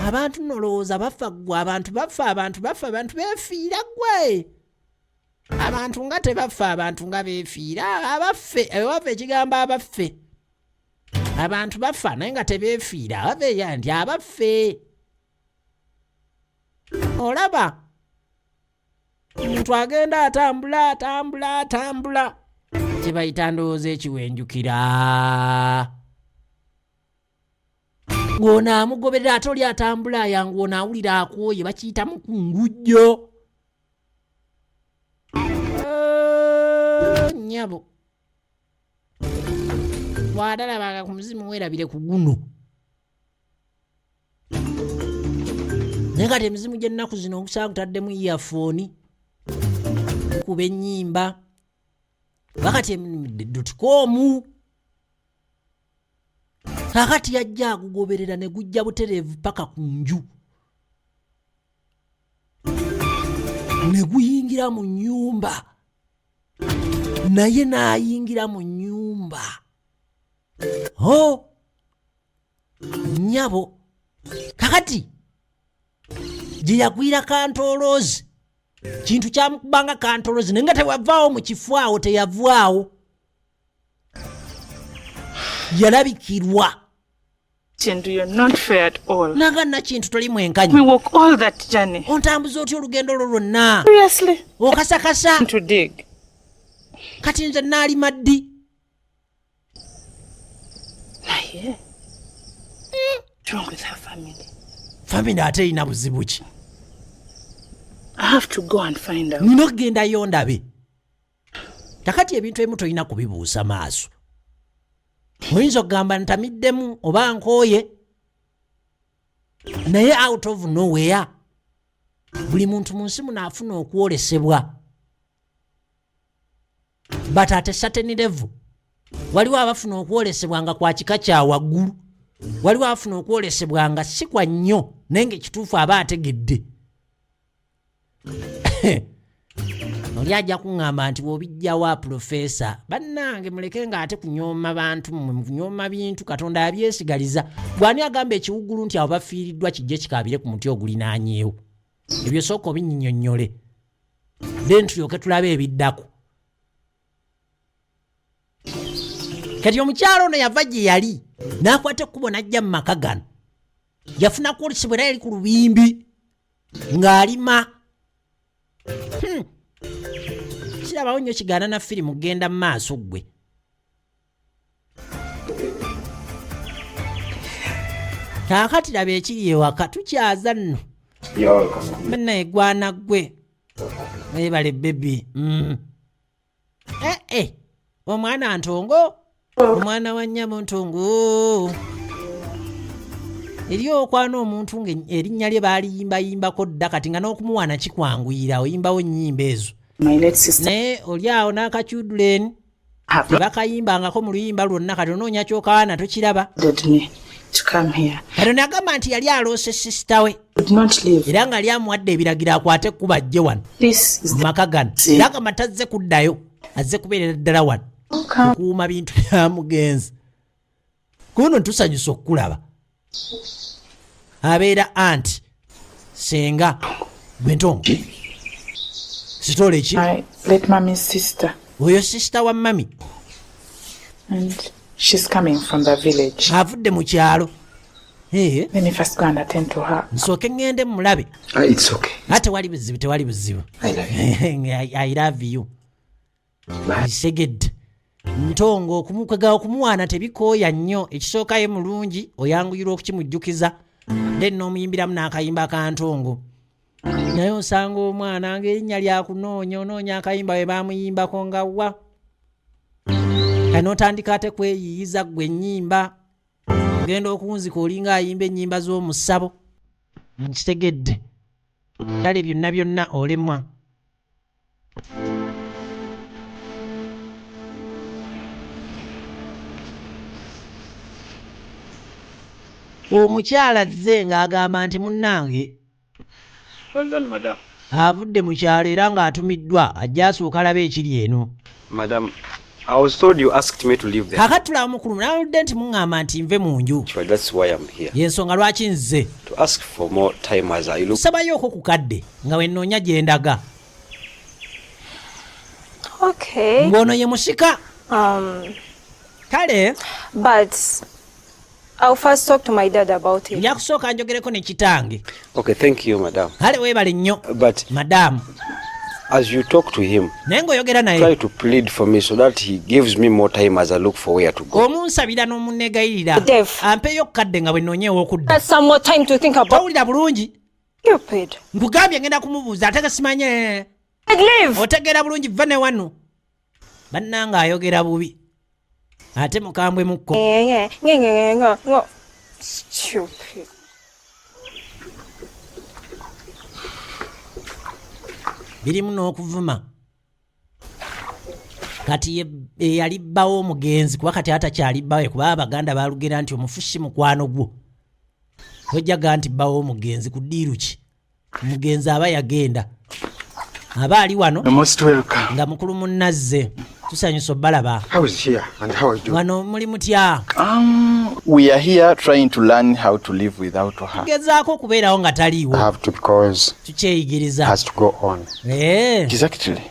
abantu nolowooza bafa ggwe abantu beefiira ggwe abantu nga tebafa abantu nga beefiira abaffe ewava ekigambo abaffe abantu bafa naye nga tebeefiira ababeeya nti abaffe olaba omuntu agenda atambula kibayita ndowooza ekiwenjukira ng'ono amugoberera ate oli atambula yangu ono awulira akwoye bakiyita mukungujjo nyabo bw'adalabanga ku muzimu weerabire ku guno naye kati emizimu gy'ennaku zino okusaa kutaddemu iyafoni kuba ennyimba bakati dotikomu kakati yajja agugoberera ne gujja butereevu paka ku nju ne guyingira mu nnyumba naye n'ayingira mu nnyumba nnyabo kakati gye yagwira kantoloozi kintu kyamukubanga kantoloozi naye nga tewavaawo mu kifo awo teyavaawo yalabikirwa Chindu, you're not fair at all. Naga na chintu toli mwenkanyi. We walk all that journey. Ontambuza oti olugendo lwonna. Seriously? Okasakasa. To dig. Kati nze naali maddi. Naye. What's wrong with her family? Family ate ina buzibu ki? I have to go and find out. Nino genda yondabe. Takati ebintu ebimu tolina kubibuusa maaso. Oyinza okugamba ntamiddemu oba nkooye naye out of nowhere buli muntu mu nsi muno afuna okwolesebwa but at a certain level waliwo abafuna okwolesebwa nga kwa kika kya waggulu waliwo abafuna okwolesebwa nga si kwa nnyo naye ng'ekituufu aba ategedde oli ajja kuŋŋamba nti bw'obijjawa profesa bannange muleke ng'ate kunyooma bantu mmwe kunyooma bintu katonda abyesigaliza bw'ani agamba ekiwuggulu nti abo bafiiriddwa kijje kikaabire ku muti ogulinaanyeewo ebyo sooka obinnyonnyole then tulyoke tulabe ebiddako kati omukyalo ono yava gye yali n'akwata ekkubo n'ajja mu maka gano yafuna kwolesebwa era yali ku lubimbi ng'alima kirabawo nnyo kigaana na firimu genda mu maaso ggwe kaakati laba ekiri ewaka tukyaza nno banna egwana ggwe weebale bebi omwana ntongo omwana wa nnyamo ntongo eri okwana omuntu ng'erinnya lye baaliyimbayimbako dda kati nga n'okumuwana kikwanguyira oyimbawo ennyimba ezo naye oli awo n'akakyuduleni tebakayimbangako mu luyimba lwonna kati onoonya kyokawana tokiraba kati nagamba nti yali aloose sisita we era nga lyamuwadde ebiragiro akwate ekkuba ajje wano mu maka gano era agamba tazze kuddayo azze kubeerera ddala wano okuuma bintu byamugenza kuno ntusanyusa okukulaba abeera anti senga bwentongo sitole eki Let mommy's sister. oyo sister wa mami And she's coming from the village. avudde mu kyalo Let me first go and attend to her. nsooke ngende mulabe It's okay. tewali buzibu tewali buzibu I love you isegedde ntongo okumuwaana tebikooya nnyo ekisookayo mulungi oyanguyirwa okukimujjukiza then n'omuyimbiramu n'akayimba ka ntongo naye osanga omwana ng'erinnya lyakunoonya onoonya akayimba we baamuyimbako nga wa kanootandika ate kweyiyiza ggwe ennyimba ogenda okunzika olinga ayimba ennyimba z'omu ssabo nkitegedde kale byonna olemwa omukyala azze ng'agamba nti munnange avudde mu kyalo era ng'atumiddwa ajja asooka alabe ekiri eno. Madam, I was told you asked me to leave there. Kakati tulaba mukulu naludde nti muŋŋamba nti nve mu nju. That's why I'm here. Y'ensonga lwaki nze. To ask for more time as I look. Sabayoko ku kadde nga we nnoonya gye ndaga. Okay. Ng'ono ye musika. Kale. But I'll first talk to my dad about it. Nja kusooka njogereko ne kitange. Okay, thank you, madam. Kale weebale nnyo. But madam, as you talk to him, naye ng'oyogera naye, try to plead for me so that he gives me more time as I look for where to go. Omunsabira n'omunneegayirira ampeeyo kadde nga bwe nnoonye ew'okudda. Some more time to think about. Towulira bulungi. Stupid. Nkugambye ngenda kumubuuza ate gasimanye. Otegeera bulungi va ne wano. Bannanga ayogera bubi. Ate mukambwe mukko. Stupid. Birimu n'okuvuma. Kati yalibbawo omugenzi kuba kati atakyalibbawo kuba Abaganda baalugera nti omufushi mukwano gwo. Tojjaga nti bbawo omugenzi ku ddiiru ki. Omugenzi aba yagenda. Aba ali wano. Most welcome. Nga mukulu munnazze. Tusanyusa obbalaba. How is here and how are you doing? Wano muli mutya? We are here trying to learn how to live without her. Gezaako okubeerawo nga taliiwo. I have to because tukyeyigiriza. Has to go on. Exactly.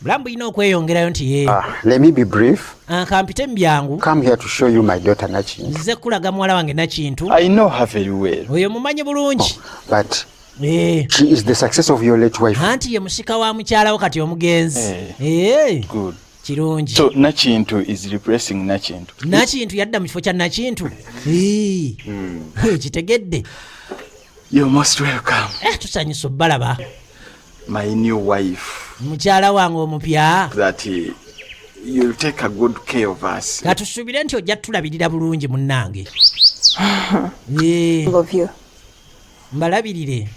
Bulamu bulina okweyongerayo nti ye. Let me be brief. Kampite mu byangu. Come here to show you my daughter Nakintu. Nze kulaga muwala wange Nakintu. I know her very well. Oyo mumanyi bulungi. But she is the success of your late wife. Anti ye musika wa mukyalawo kati omugenzi. Good. Kirungi. So Nakintu is replacing Nakintu. Nakintu yadda mu kifo kya Nakintu. Kitegedde. You're most welcome. Tusanyusa obbalaba. My new wife. Mukyala wange omupya. That you'll take a good care of us. Katusuubire nti ojja tulabirira bulungi munnange. Love you. Mbalabirire.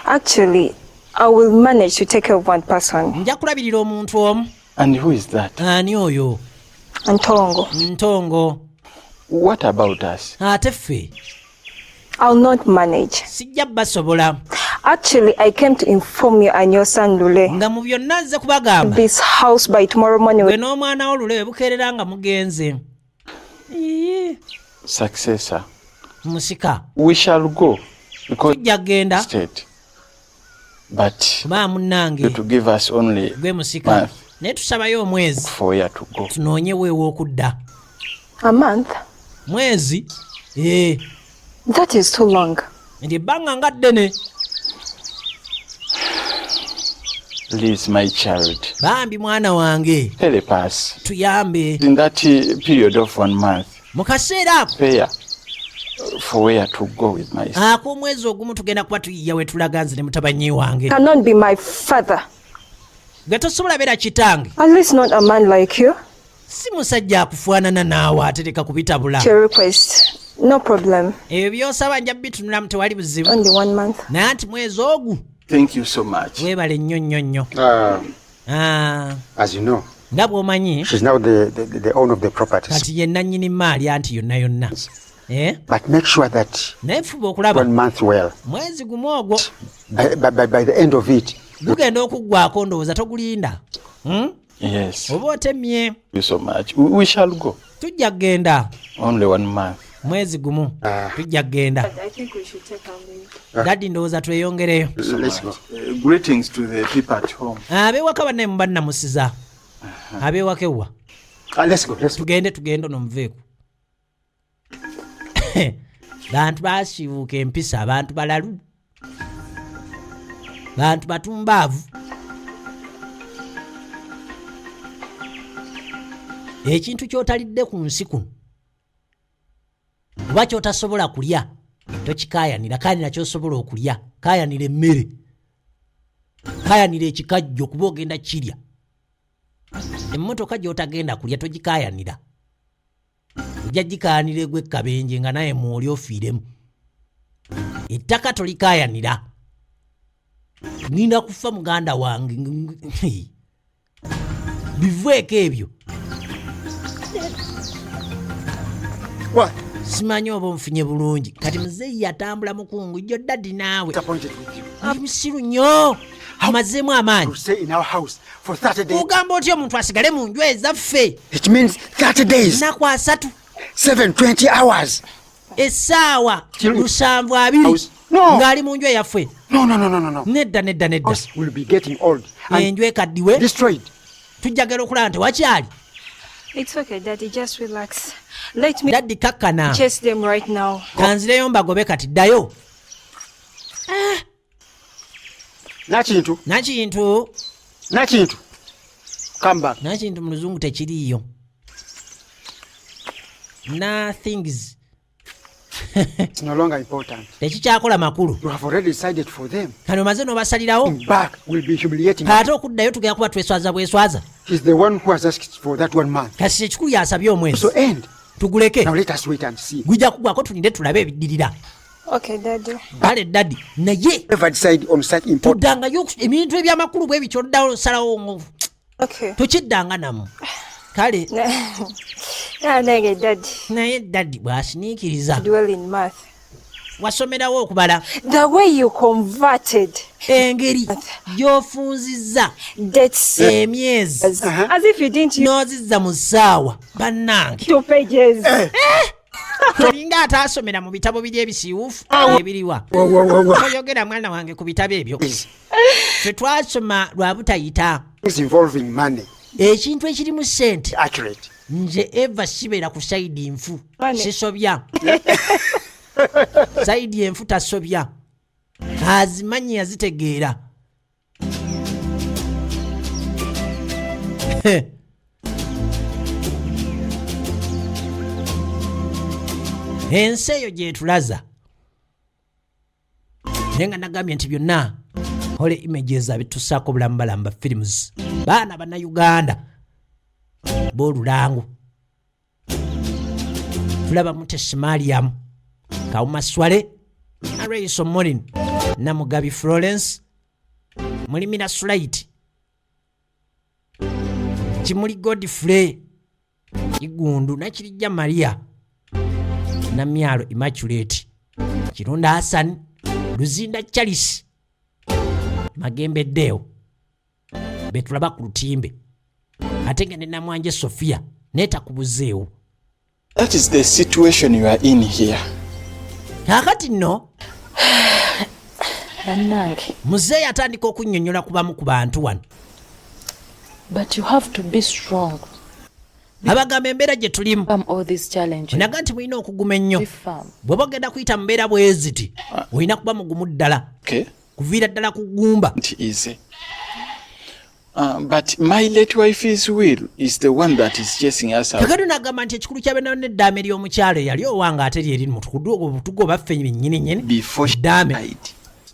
Actually, I will manage to take care of one person. Nja kulabirira omuntu omu. And who is that? Ani oyo? Ntongo. Ntongo. What about us? Ate ffe. I'll not manage. Sijja basobola. Actually, I came to inform you and your son Lule. Nga mu byonna nze kubagamba. This house by tomorrow morning. Gwe n'omwana wo Lule bukeerera nga mugenze. Successor. Musika. We shall go. Because tujja genda. State. But kuba munnange. To give us only gwe musika. Naye tusabayo omwezi. For year to go. Tunoonye weewo okudda. A month? Mwezi. That is too long. Ndi ebbanga nga ddene. Please, my child. Bambi mwana wange. Help us. Tuyambe. In that period of 1 month. Mu kaseera ako. Pay for where to go with my son. Ak'omwezi ogumu tugenda kuba tuyiya we tulaga nze ne mutabanyi wange. Cannot be my father. Gwe tosobola beera kitange. At least not a man like you. Si musajja akufaanana naawe atereka kubitabula. Your request. No problem. Ebyo by'osaba nja bitunulamu tewali buzibu. Only 1 month. Naye anti mwezi ogu. Thank you so much. Weebale nnyo nnyo nnyo. As you know. Nga bw'omanyi. She's now the owner of the properties. Kati ye nannyini maali anti yonna yonna. But make sure that naye fuba okulaba 1 month well. Mwezi gumu ogwo. By the end of it. Gugenda okuggwako ndowooza togulinda. Yes. Oba otemye. Thank you so much. We shall go. Tujja kgenda. Only 1 month. Mwezi gumu. Tujja kgenda. I think we should take our leave. Daddy ndowooza tweyongereyo. Let's go. Greetings to the people at home. Abewaka banne mubannamusiza. Abewaka ewa. Let's go. Tugende onomuveeku. Bantu basibuuka empisa, abantu balalu. Bantu batumbaavu. Ekintu ky'otalidde ku nsi kuno oba ky'otasobola kulya tokikaayanira, kaayanira ky'osobola okulya, kaayanira emmere, kaayanira ekikajjo kuba ogenda kirya. Emmotoka gy'otagenda kulya togikaayanira, ojja gikaayanira egwe kabenje nga naye mwoli ofiiremu. Ettaka tolikaayanira. Nina kufa muganda wange. Biveeko ebyo. What? simanyi oba onfunye bulungi kati muzeeyi yatambula mukungu jjo daddi naawe ali musiru nnyo amazeemu amaanyi ogamba otya omuntu asigale mu nju ezaffe ennaku 3 720 essaawa 720 ng'ali mu nju eyaffe nedda enju ekaddiwe tujjagala okulaba nti wakyali It's okay, Daddy. Just relax. Let me Daddy kakkana chase them right now. kanzireyo mbagobe kati ddayo Nakintu come back. nakintu mu luzungu tekiriiyo nothings It's no longer important. tekikyakola makulu You have already decided for them. kano omaze n'obasalirawo Back will be humiliating. ate okuddayo tugenda kuba tweswaza bweswaza He's the one who has asked for that 1 month. kasi ekikulu yasabye omwezi So end. tuguleke Now let us wait and see. gujja kugwako tulinde tulabe ebiddirira Okay, Daddy. kale daddi naye Never decide on such important. tuddangayo ebintu ebyamakulu bwe bityo oddawo osalawo Okay. tokiddanga namu kale Yeah, Daddy. naye daddi bw'asiniikiriza Dwell in math. wasomerawo okubala The way you converted engeri gy'ofunzizza dates emyezi as if you didn't use n'ozizza mu ssaawa bannange 2 pages. olinga ataasomera mu bitabo biri ebisiiwuufu ebiriwa oyogera mwana wange ku bitabo ebyo ffe twasoma lwa butayita It's involving money. ekintu ekirimu ssente Accurate. nze eva sibeera ku sayidi nfu sisobya sayidi enfu tasobya azimanyi yazitegeera ensi eyo gyetulaza naye nga nagambye nti byonna hole images abitusaako bulambalamba films baana bannayuganda b'olulangu tulaba Mutesi Mariam Kawuma Swale Araiso Morin Namugabi Florence Mulimira Slight Kimuli Godfrey Igundu Nakirijja Maria Namyalo Immaculate Kironda Hassan Luzinda Charles Magembe Deo betulaba ku lutimbe ate ngende Namwanje Sofia neta kubuzeewo. That is the situation you are in here. Kakati no Bannange. muzeeyi atandika okunnyonnyola kubamu ku bantu wano. But you have to be strong. Abagamba embeera gye tulimu all these challenges. naga nti mulina okuguma ennyo bw'oba ogenda kuyita mu mbeera bwe ziti olina kuba mugumu ddala kuviira ddala kugumba. Easy. But my late wife is Will is the one that is chasing us out. Kakati nagamba nti ekikulu kyabeera n'eddaame ly'omukyalo eyali owanga ate lyeri mutugoba ffe nnyini nnyini eddaame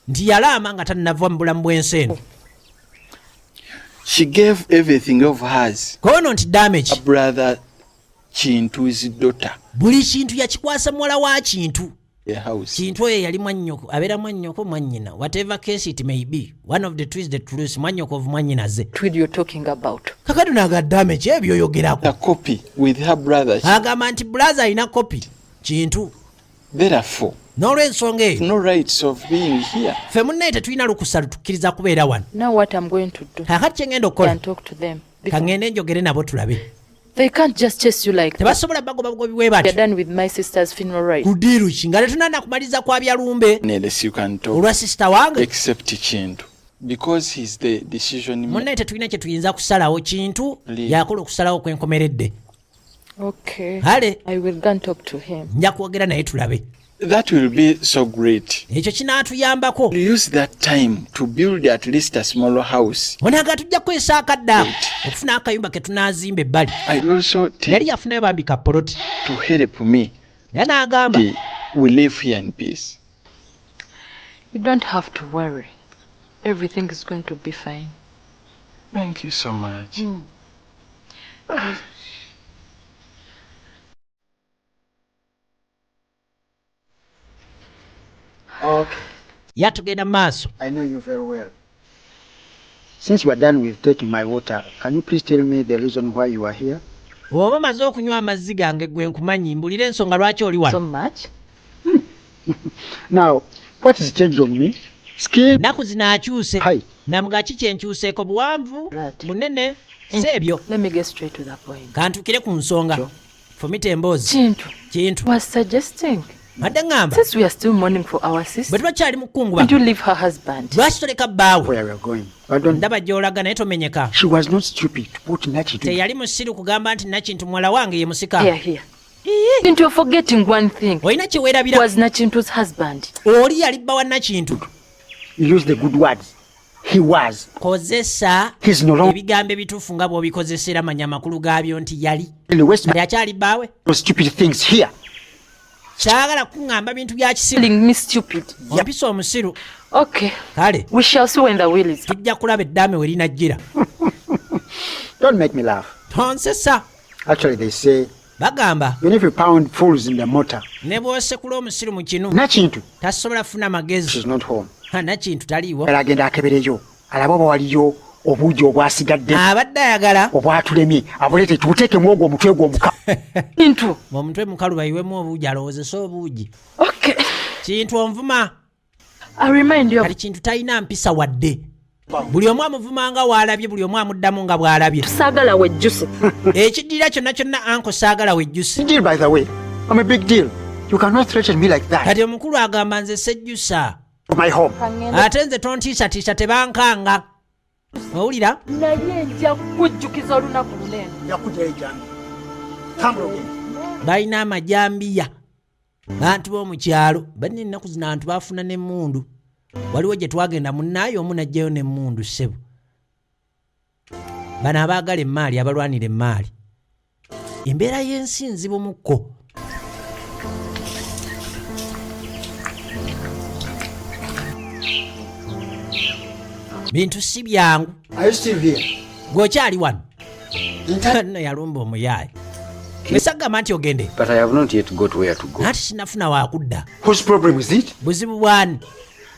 nti yalaama nga tannava mu bulamu bw'ensi eno. She gave everything of hers. Kono nti damage. Her brother Kintu's daughter. Buli kintu yakikwasa muwala wa Kintu. The house. Kintu oyo yali mwannyoko abeera mwannyoko mwannyina whatever case it may be one of the twins the truth mwannyoko of mwannyinaze. What you're talking about? Kakati naga damage ebyo yogerako. A copy with her brother. Agamba nti brother ina copy Kintu. Therefore. N'olw'ensonga eyo. No rights of being here. Ffe munnaye tetulina lukusa lutukkiriza kubeera wano. Now what I'm going to do. Kakati kye ngenda okukola. Can talk to them. Kangende njogere nabo tulabe. They can't just chase you like that. Tebasobola bagoba bugobi bwe bati. They're done with my sister's funeral right. Kudiru kinga tetunanda kumaliza kwa byalumbe. Unless you can talk. Olwa sister wange. Except Kintu. Because he's the decision maker. Munnaye tetulina kye tuyinza kusalawo Kintu yakola okusalawo kwenkomeredde. Okay. Hale. I will go and talk to him. Nja kwogera naye tulabe. That will be so great. Ekyo kinaatuyambako. Use that time to build at least a small house. Onaga tujja kwesa akadda okufuna akayumba ke tunaazimba ebbali. I also yali yafunayo bambika poloti. To help me. Yanaagamba. We live here in peace. You don't have to worry. Everything is going to be fine. Thank you so much. Okay. Yatugenda maaso. I know you very well. Since you are done with taking my water, can you please tell me the reason why you are here? Oba maze okunywa amazzi gange gwe nkumanyi mbulira ensonga lwaki oli wano. So much? Now, what has changed on me? Skin. Naku zinaakyuse. Namuga ki kyenkyuseeko buwanvu bunene seebyo. Let me get straight to the point. Kantukire ku nsonga. Fumita emboozi. Kintu. Was suggesting. Madde ngamba. Since we are still mourning for our sister. Bwe tubakyali mu kkunguba. Did you leave her husband? Lwaki toleka bbaawe? Where we are going. Ndaba gy'olaga naye tomenyeka. She was not stupid to put Nakintu. Teyali musiru kugamba nti Nakintu muwala wange ye musika. Here. Kintu, you're forgetting one thing. Olina kye weerabira. Was Nakintu's husband. Oli yali bba wa Nakintu. Use the good words. He was. Kozesa ebigambo ebituufu nga bw'obikozesera manya amakulu gaabyo nti yali. Kale akyali bbaawe. Stupid things here. Kyagala kuŋŋamba bintu bya kisiru. Feeling me stupid. Ompisa omusiru. Okay. Kale. We shall see when the will is. Tujja kulaba eddaame we linajjira. Don't make me laugh. Tonsesa. Actually, they say. Bagamba. Even if you pound fools in the motor. Ne bw'osekula omusiru mu kinu. Nakintu. Tasobola funa magezi. She's not home. Nakintu taliiwo. Agenda akebereyo. Alaba oba waliyo obuugi obwasigadde. Abadde ayagala. Obwatulemye. Abuleete tubuteekemu ogwo omutwe gw'omuka. Kintu. Omutwe mukalu bayiwemu obuugi alowoozesa obuugi. Okay. Kintu onvuma. I remind you. Kali Kintu talina mpisa wadde. Buli omu amuvuma nga w'alabye, buli omu amuddamu nga bw'alabye. Saagala wejjuse. Ekiddira kyonna anko saagala wejjuse. Deal, by the way. I'm a big deal. You cannot threaten me like that. Kati omukulu agamba nze sejjusa. My home. Ate nze tontiisatiisa tebankanga. Owulira? Naye nja kujjukiza olunaku lunene. Yakujjayo jambi. Tambula. Balina amajambiya. Bantu b'omu kyalo balina ennaku zino abantu baafuna n'emmundu. Waliwo gye twagenda munnaayo omu n'ajjayo n'emmundu ssebo. Bano abaagala emmaali abalwanira emmaali. Embeera y'ensi nzibu mukko. Bintu si byangu. Are you still here? Gw'okyali wano. Nno yalumba omuyaayi. Mesagamba nti ogende. But I have not yet got where to go. Ati sinafuna waakudda. Whose problem is it? Buzibu bwani?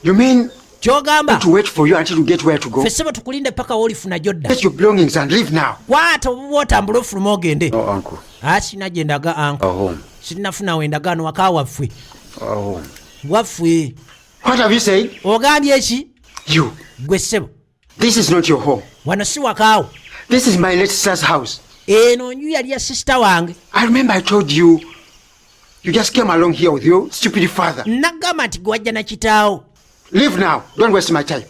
You mean kyogamba to wait for you until you get where to go? Fessebo tukulinde paka w'olifuna gyodda. Get your belongings and leave now. Kwata obubu otambula ofuluma ogende. No, uncle. Sina gye ndaga uncle. Home. Sinafuna wendagaano waka waffe. Home. Waffe. What have you said? Ogambye ki? You. Gwe ssebo. This is not your home. Wano si wakaawo. This is my late sister's house. Eno nju yali ya sister wange. I remember I told you, you just came along here with your stupid father. Nagamba nti gwajja na kitaawo. Leave now. Don't waste my time.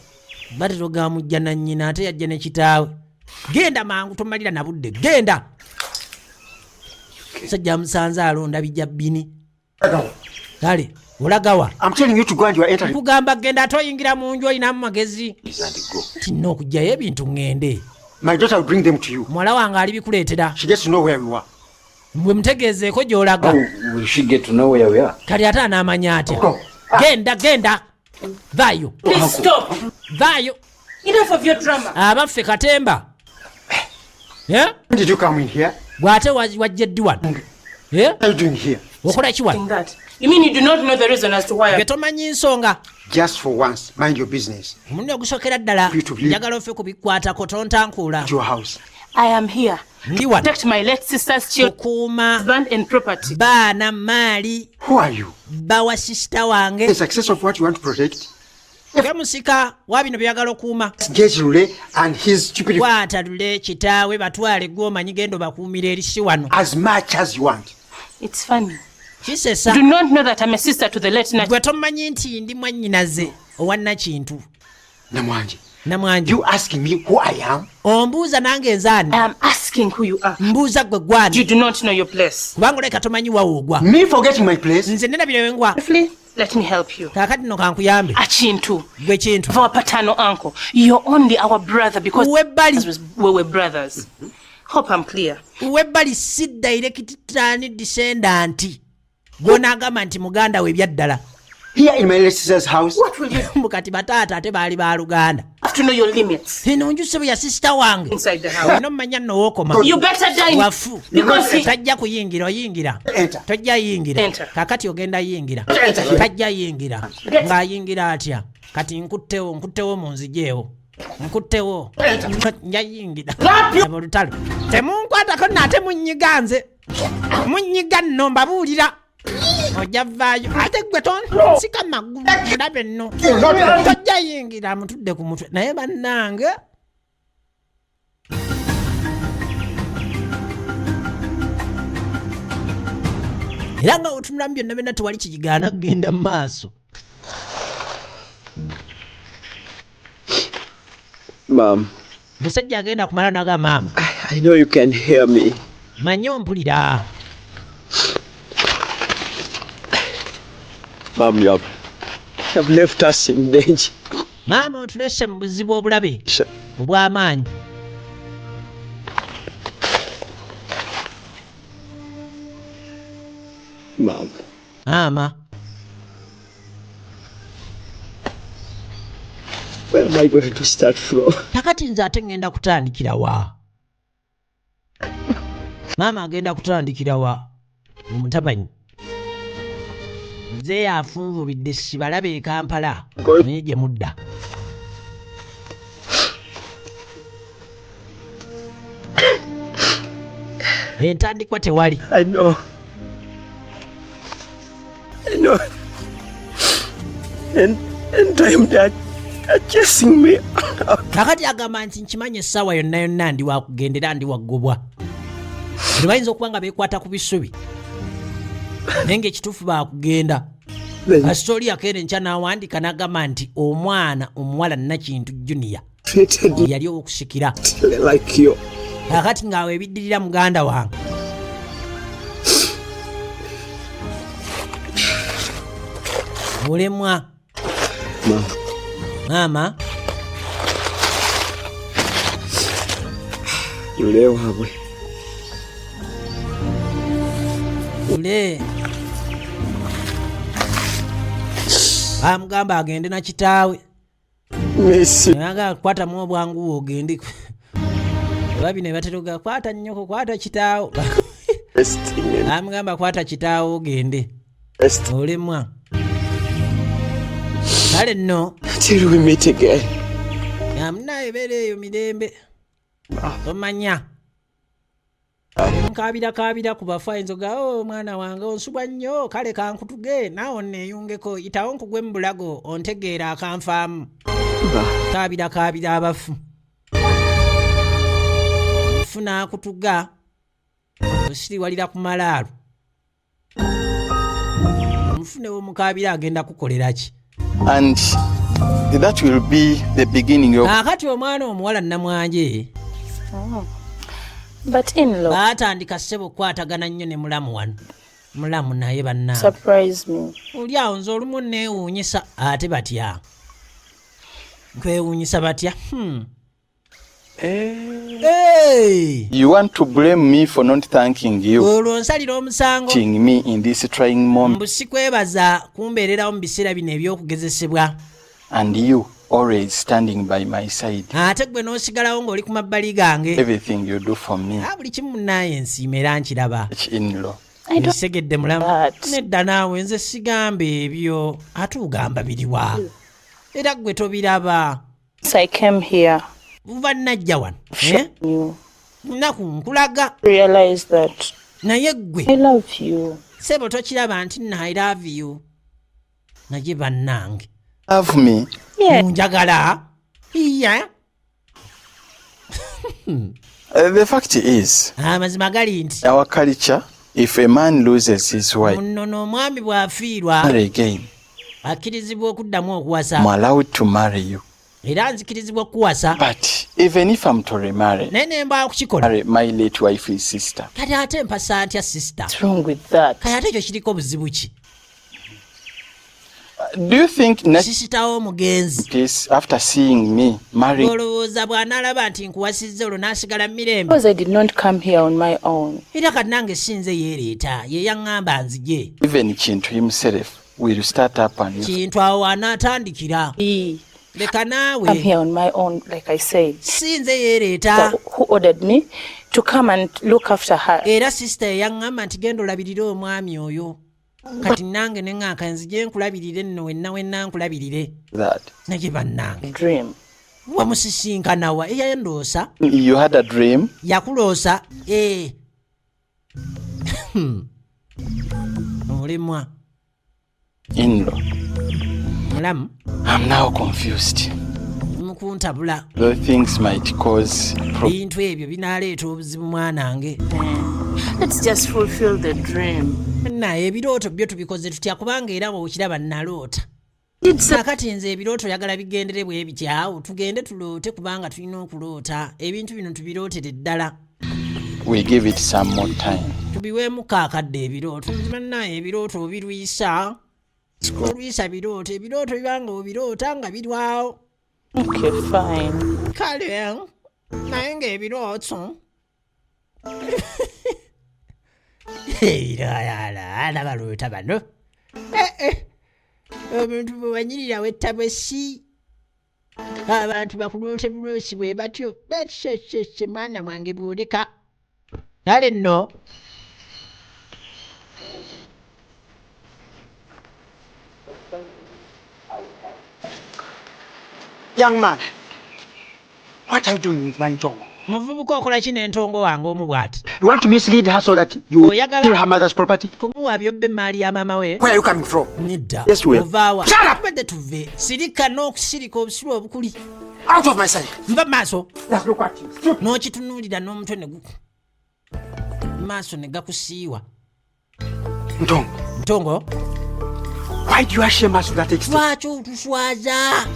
Bati togamujja na nnyina ate yajja ne kitaawe. Genda mangu tomalira na budde. Genda. Sajja musanze alonda bijja bbini. Kale, olagawa. I'm telling you to go and you are entering. Kugamba genda toyingira mu nju olinamu magezi. Tinna okugjayo ebintu ngende. My daughter will bring them to you. Mwala wange alibikuleetera. She gets to know where we are. Mwe mutegeezeeko gy'olaga. How will she get to know where we are? Kali ate anaamanya atya. Genda. Vaayo. Please stop. Vaayo. Enough of your drama. Abaffe katemba. Yeah? When did you come in here? Gwate wajja ddi wano. Yeah? What are you doing here? Okola ki wano? That. You mean you do not know the reason as to why Ge tomanyi nsonga. Just for once, mind your business. Omulimu ogusokera ddala. Njagala offe kubikwatako tontankuula. Your house. I am here. Ndi wano. Protect my late sister's children, okuuma husband and property. Baana maali. Who are you? Bawa sister wange. The success of what you want to protect? Ge musika wa bino byagala okuuma. Get Lule and his stupid. Kwata Lule kitaawe batwale gw'omanyi gendo bakuumira eri si wano. As much as you want. It's funny. Kisesa. You do not know that I'm a sister to the late Nakintu. Gwe tomanyi nti ndi mwannyinaze owa Nakintu. Namwanji. You asking me who I am? Ombuuza nange nzaani. I am asking who you are. Mbuuza gwe gwani. You do not know your place. Kubanga oleka tomanyi wawoogwa. Me forgetting my place? Nze nena wengwa. Let me help you. Kaakati nno kankuyambe. Akintu. Gwe Kintu. Our paternal uncle. You're only our brother because we were brothers. Hope I'm clear. Webbali si direct descendant. Gw'onaagamba nti muganda we byaddala. Here in my late sister's house. What will you do? Kati bataata ate baali ba Luganda. You have to know your limits. Eno nju sebo ya sister wange. Inside the house. Eno mmanya nno wookoma. You better die. Wafu. Because tajja kuyingira oyingira. Enter. Tojja yingira. Enter. Kakati ogenda yingira. Enter. Tajja yingira. Ng'ayingira atya. Kati nkuttewo mu nzijeewo. nkuttewo njayingira mu lutalo temunkwatako nate munyiga nze munyiga nno mbabuulira ojja vaayo ate gwe tonsika magulu mulabe nno tojja yingira mutudde ku mutwe naye bannange era nga otunulamu byonna byonna tewali kigigaana kugenda mu maaso. Mom. Musajja agenda kumala naga mama. I know you can hear me. Manyi ompulira. Mom, you have left us in danger. Mama otulese mu buzibu obulabe obw'amaanyi. Mom. Mama. Where am I going to start from? Takati nze ate ngenda kutandikira wa? Mama agenda kutandikira wa? Mutabanyi. Nze yafunvubidde sibalabe e Kampala. Naye gye mudda. Entandikwa tewali. I know. And time that chasing me. Kakati agamba nti nkimanyi essaawa yonna yonna ndi wakugendera ndi waggobwa. Buli bayinza okuba nga beekwata ku bisubi. Naye ng'ekituufu baakugenda. Kasitoli yakeera enkya n'awandiika n'agamba nti omwana omuwala Nakintu Junior yali ow'okusikira. Kakati ng'awe ebiddirira muganda wange. Mulemwa. Mama. Yule wabwe. Yule. Amugamba agende na kitaawe. Messi. Nanga kwata mu obwangu ogende. Babi ne bateroga kwata nnyoko kwata kitaawo. Amugamba kwata kitaawo ogende. Olemwa. Kale nno. Till we meet again. Yamna ebeereeyo mirembe. Tomanya. Nkabira ku bafu enzoga mwana wange onsubwa nnyo kale kankutuge naawe neeyungeko yitawo nkugwe mu bulago ontegeera akanfaamu. Kabira abafu. Funa akutuga osiriwalira ku malaalo. Omufune w'omukabira agenda kukolera ki? And that will be the beginning of... Akati omwana omuwala Namwanje. But in-law. Baatandika ssebo kwatagana nnyo ne mulamu wano. Mulamu naye banna. Surprise me. Oli awo nze olumu neewuunyisa ate batya. Nkwewuunyisa batya? Hey! You want to blame me for not thanking you. Olwo nsalira omusango. Teaching me in this trying moment. Mbusikwebaza kumbeererawo mu biseera bino eby'okugezesebwa. And you always standing by my side. Ate gwe n'osigalawo ng'oli ku mabbali gange. Everything you do for me. Buli kimu munnaye nsiima era nkiraba. In-law. Nsegedde mulamu. Nedda naawe nze sigamba ebyo ate ugamba biriwa. Era gwe tobiraba. I came here. Buva najja wano. Nnaku nkulaga. Realize that. Naye gwe. I love you. Sebo tokiraba nti nno I love you. Naye bannange. Love me? Yeah. Njagala. Yeah. The fact is, amazima gali nti our culture, if a man loses his wife, nno omwami bw'afiirwa marry again, akkirizibwa okuddamu okuwasa. I'm allowed to marry you. Era nzikirizibwa okuwasa. But even if I'm to remarry, naye ne mbaa kukikola. Marry my late wife's sister. Kati ate mpasa ntya sister? What's wrong with that? Kati ate ekyo kiriko buzibu ki? Do you think sisitawo omugenzi after seeing me marry? Olowooza bw'anaalaba nti nkuwasizza olwo n'asigala mu mirembe? Because I did not come here on my own. Era kati nange sinze yeereeta ye yaŋŋamba nzije. Even Kintu himself will start up and Kintu awo anaatandikira. Leka naawe. I'm here on my own, like I said. Sinze yeereeta. Who ordered me to come and look after her? Era sister yaŋŋamba nti genda olabirire omwami oyo. Kati nange neŋŋaka nzije nkulabirire nno wenna nkulabirire. That. Naye bannange. Dream. wamusisinkana wa eyayendoosa You had a dream? yakuloosa mulimwa In-law. mulamu I'm now confused. mukuntabula Those things might cause bintu ebyo binaleeta obuzibu mwanange. Let's just fulfill the dream. naye ebirooto byo tubikoze tutya kubanga era bwokiraba naloota nakati nze ebirooto yagala bigendere bwe bityawo tugende tuloote kubanga tulina okuloota ebintu bino tubirootere ddala we give it some more time. tubiweemu kaakadde ebirooto nzimannaye ebirooto obirwisa olwisa birooto ebirooto bibanga obiroota nga birwawo. Okay, fine. kale naye ng'ebirooto ala baloota bano omuntu bwe wanyirirawo ettabwe si abantu bakuloote buloosi bwe batyo bashesheshe mwana mwange bwoleka kale nno Young man, what are you doing with my Ntongo? muvubuka okola ki n'entongo wange omu bw'ati? You want to mislead her so that you steal her mother's property? kumuwa byobba emaali ya maama we. Where are you coming from? Nedda. Yes, we are. Ovaawa. Shut up! Tubadde tuve. Sirika n'okusirika obusiru obukuli. Out of my sight. Nva maaso. Just look at you. N'okitunuulira n'omutwe ne maaso ne gakusiiwa. Ntongo. Why do you shame us to that extent? Lwaki otuswaza?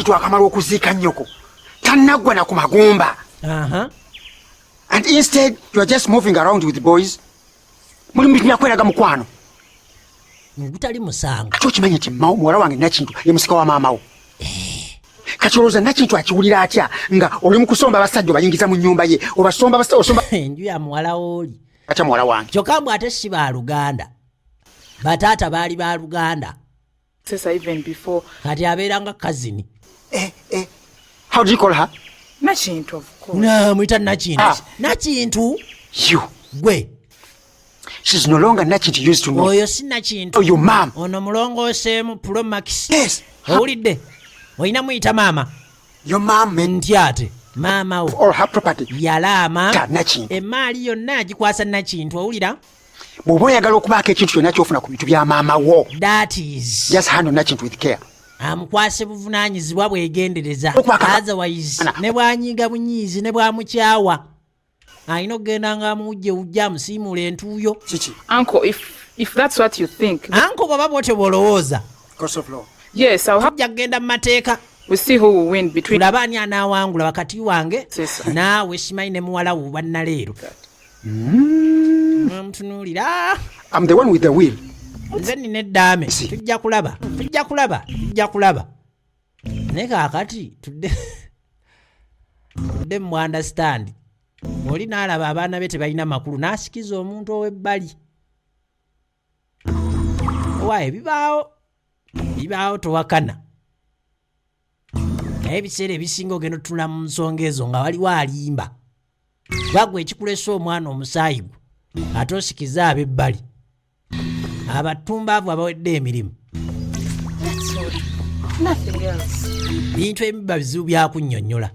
Twakamala okuziika nnyoko. Tannaggwa na ku magumba. And instead, you are just moving around with the boys. Mulimu byakweraga mukwano. Gutali musango. Kati okimanyi nti muwala wange Nakintu ye musika wa maama wo. Kati olowooza Nakintu akiwulira atya nga oli mu kusomba abasajja obayingiza mu nnyumba ye obasomba osomba enju ya muwala w'oli. Ate muwala wange. Kyokka mbw ate si baaluganda. Bataata baali baaluganda. Even before. Kati abeeranga kazini. How do you call her? Nakintu, of course. Mwita Nakintu. Nakintu? You. Gwe. She's no longer Nakintu used to know. Oyo si Nakintu. Oh, your mom. Ono mulongooseemu Pro Max. Yes. Owulidde? Oyina muyita maama. Your mom nti ate maama wo. Or her property. Yalaama. Nakintu. Emaali yonna agikwasa Nakintu owulira? Bw'oba oyagala okubaako ekintu kyonna ky'ofuna ku bintu bya maama wo. That is. Just handle Nakintu with care. Amukwase buvunaanyizibwa bwegendereza. Otherwise ne bwanyiga bunyiizi ne bwamukyawa alina okugenda nga amujje ujja amusiimuula entuuyo. Uncle, if that's what you think. Uncle bw'oba bw'otyo bw'olowooza. Course of law. Yes, I'll have to kugenda mu mateeka. We see who will win between. Tulaba ani anaawangula wakati wange naawe simanyi ne muwala wo bannaleero. Mutunuulira. I'm the one with the will. Nze nina eddaame. Tujja kulaba. Naye kaakati tudde mu understand. Oli n'alaba abaana be tebalina makulu n'asikiza omuntu ow'ebbali. Waaye bibaawo towakana. Naye ebiseera ebisinga ogenda otunula mu nsonga ezo nga waliwo alimba. Gwagwe ekikulesa omwana omusaayi gwo ate osikiza ab'ebbali. Abatumbaavu abawedde emirimu. Bintu ebimu bizibu byakunnyonnyola.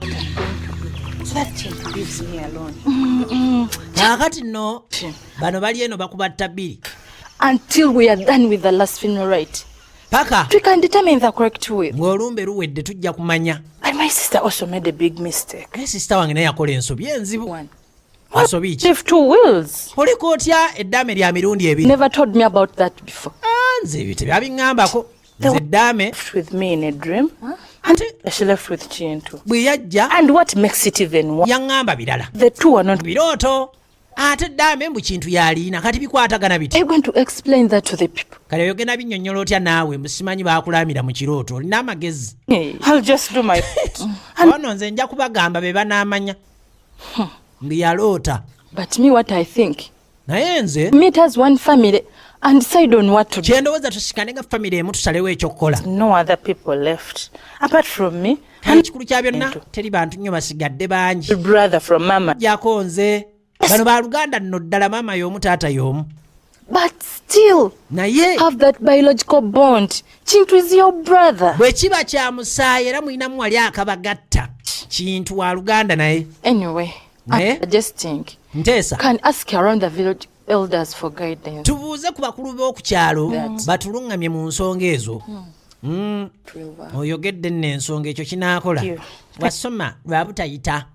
Kaakati nno bano bali eno bakuba ttabbiri. Until we are done with the last funeral rite. Paka. We can determine the correct way. Ng'olumbe luwedde tujja kumanya. And my sister also made a big mistake. Sister wange naye yakola ensobi enzibu. Ensobi ki? If two wills. Oliko otya eddaame lya mirundi ebiri? Never told me about that before. Nze ebyo tebyabiŋŋambako. Nze eddaame. With me in a dream. And she left with Chintu. Bwe yajja. And what makes it even worse? Yaŋŋamba birala. The two are not birooto. Ate eddaame mbu Kintu yaliina kati bikwatagana biti. I'm going to explain that to the people. Kale oyogenda binnyonnyola otya naawe musimanyi baakulaamira mu kirooto olina amagezi. I'll just do my ono nze nja kubagamba be banaamanya. Mbi yaloota. But me what I think. Naye nze. Meet as one family and decide on what to do. Kyendowooza tusikane nga family emu tusalewo ekyokukola. No other people left apart from me. And ekikulu kya byonna teri bantu nnyo basigadde bangi. Brother from mama. Jako nze. Bano baaluganda nno ddala maama y'omu taata y'omu. But still, have that biological bond. Chintu is your brother. Bwe kiba kya musaayi era mulinamu wali akabagatta. Kintu wa Luganda naye. Anyway, I'm suggesting. Nteesa. Can ask around the village elders for guidance. Tubuuze ku bakulu b'oku kyalo batulungamye mu nsonga ezo. Oyogedde nno ensonga ekyo kinaakola. Wasoma lwa butayita.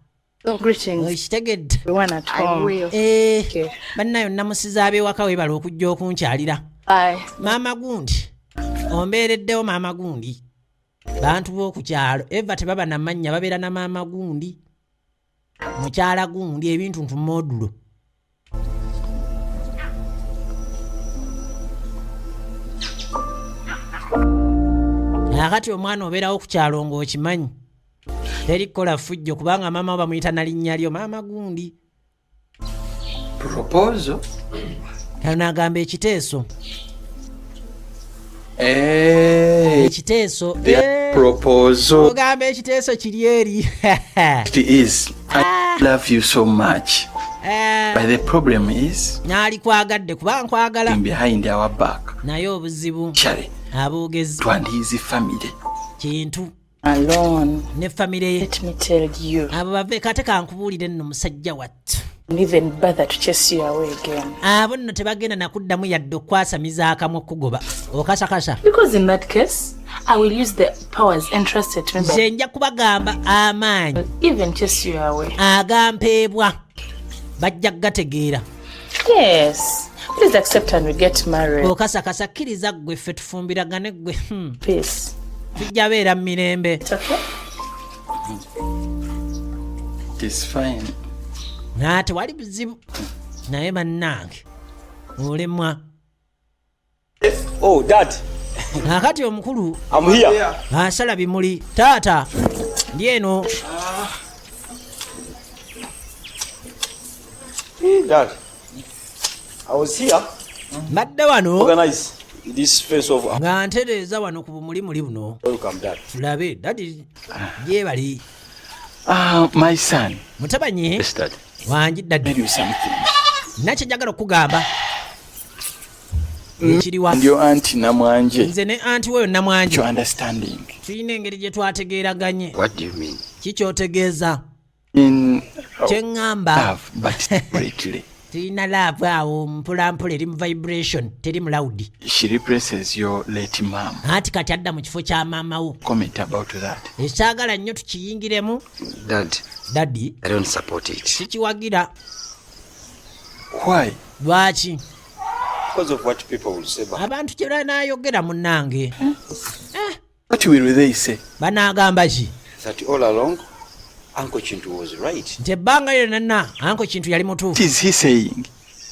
Okitegedde. Bannayo namusiza ab'ewaka weebala okujja okunkyalira. Maama Gundi. Ombeereddewo Maama Gundi. Bantu b'oku kyalo eva tebaba na mannya babeera na Maama Gundi. Mukyala Gundi ebintu ntumodulo. Nakati omwana obeerawo ku kyalo ng'okimanyi. Teri kukola fujjo kubanga maama bamuyita na linnya lyo Maama Gundi. Proposal? Kanagamba ekiteeso. Ekiteeso. Proposal. Ogamba ekiteeso kiri eri. It is. I love you so much. But the problem is. Naali kwagadde kuba nkwagala. Behind our back. Naye obuzibu. Chale. Aboogezi. And his family. Kintu. Alone. Ne family. Let me tell you. Abo bave kate kankubuulire nno musajja wattu. Even bother to chase you away again. Abo nno tebagenda nakuddamu yadde okwasamiza akamwe okugoba. Okasakasa. Because in that case, I will use the powers entrusted to me. Nze nja kubagamba amaanyi. Even chase you away. Agampeebwa. Bajja gategeera. Yes. Please accept and we get married. Okasakasa kkiriza ggwe ffe tufumbiragane ggwe. Peace. Tujja beera mu mirembe. It is fine. Tewali buzibu. Naye bannange olemwa. Oh, Dad. Nakati omukulu. I'm here. Asala bimuli. Taata. Ndi eno. Hey, Dad. I was here. Mbadde wano. Organize this face of. Nga ntereeza wano ku bumuli muli buno. Welcome, Dad. Tulabe, Daddy. Gyebali. My son. Mutabanye. Yes, Dad. Wangi Daddy. Tell you something. Nakyo njagala okugamba. Ekiriwa. And your auntie Namwanje. Nze ne auntie weyo Namwanje. Your understanding. Tulina engeri gye twategeeraganye. What do you mean? Kikyotegeeza. In Kyengamba. love, but separately. Tulina love awo mpolampola eri mu vibration teri mu loud. She replaces your late mom. Ati kati adda mu kifo kya maama wo. Comment about that. Ekyagala nnyo tukiyingiremu. Daddy. I don't support it. Sikiwagira. Why? Lwaki? Because of what people will say. Abantu kye banaayogera munnange. What will they say? Banaagamba ki? That all along, Uncle Chintu was right. Nti ebbanga lyonna Uncle Chintu yali mutuufu. What is he saying?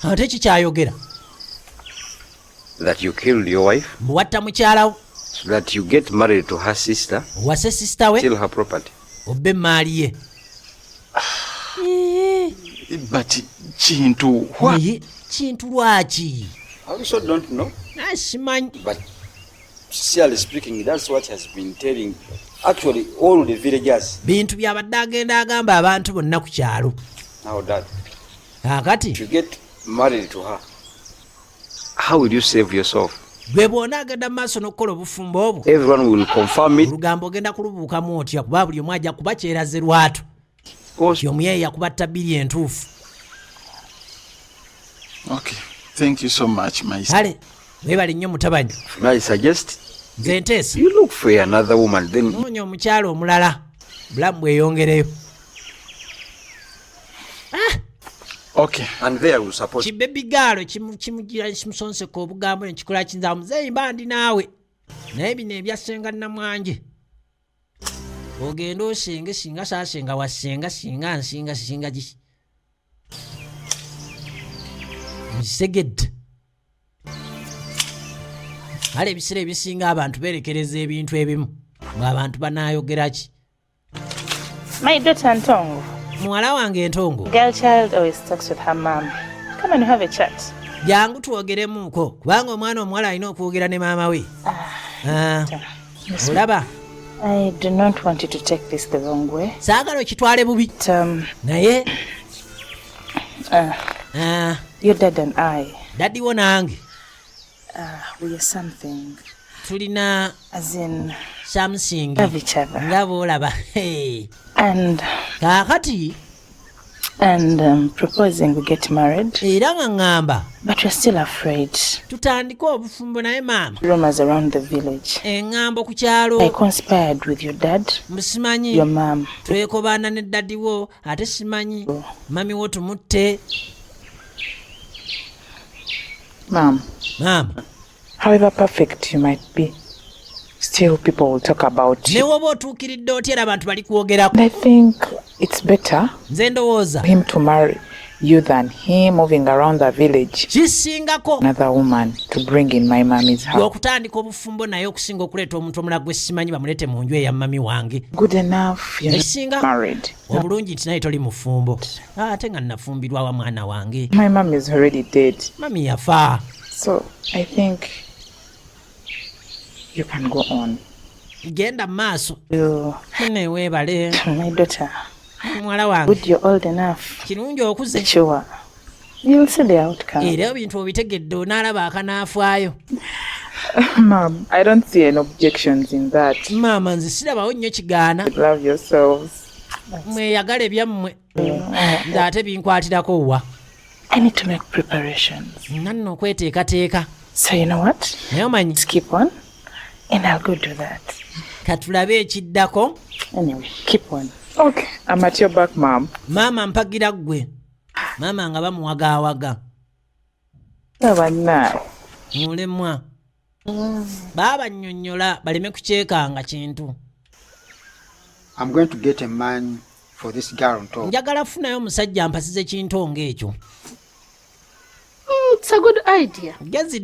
Ate kikyayogera. That you killed your wife. Muwatta mukyalawo. So that you get married to her sister. Wase sister we. Steal her property. Obbe maali ye. But Chintu, what? Chintu lwaki? I also don't know. Simanyi. But sincerely speaking, that's what has been telling actually all the villagers. Bintu byabadde agenda agamba abantu bonna ku kyalo. Now, Dad. Akati. If you get married to her, how will you save yourself? Gwe bw'ona agenda mu maaso n'okukola obufumbo obwo. Everyone will confirm it. Olugambo ogenda kulubuukamu otya kuba buli omu ajja kuba kyeraze lwatu. Omuyeeya yakuba ttabbiri entuufu. Okay. Thank you so much, my son. Kale, weebale nnyo mutabani. I suggest nze nteesa. You look for another woman then. Noonya omukyalo omulala. Bulamu bweyongereyo. Okay. And there will support. Kibebigaalo kimugira kimusonseka obugambo nekikola kinza muzeeyi bandi naawe. Naye bino ebyasenga Namwanje. Ogenda osenge singa saasenga wasenga singa nsinga singa gi. Seged. Ale ebiseera ebisinga abantu berekereza ebintu ebimu. Abantu banaayogera ki? My daughter Ntongo. Muwala wange Ntongo. Girl child always talks with her mom. Come and have a chat. Jangu twogeremuuko kubanga omwana omuwala alina okwogera ne maama we. Olaba? I do not want you to take this the wrong way. Saagala okitwale bubi. Naye your dad and I Daddy wo nange. We are something. Tulina as in something. Love each other. Ngabo olaba. Hey. And kakati. And proposing we get married. Era ngamba. But we're still afraid. Tutandika obufumbo naye mama. Rumors around the village. Engambo ku kyalo. I conspired with your dad. Musimanyi. Your mom. Twekobaana ne daddy wo ate simanyi. Mami wo tumutte. Mom. However perfect you might be, still people will talk about you. I think it's better for him to marry you than him moving around the village. Another woman to bring in my mommy's house. Good enough, you're not married. My mom is already dead. So I think you can go on. Genda maso. My daughter. Good, you're old enough. Sure. You'll see the outcome. Mom, I don't see any objections in that. Love yourselves. I need to make preparations. So you know what? Let's keep on, and I'll go do that. Anyway, keep on. Okay, I'm at your back, Mom. Mama mpagira gwe. Mama nga bamuwagawaga. Mulemwa. Baba nnyonnyola baleme kuceekanga kintu. I'm going to get a man for this girl on top. Njagala funayo omusajja ampasize kintu ng'ekyo. It's a good idea. Because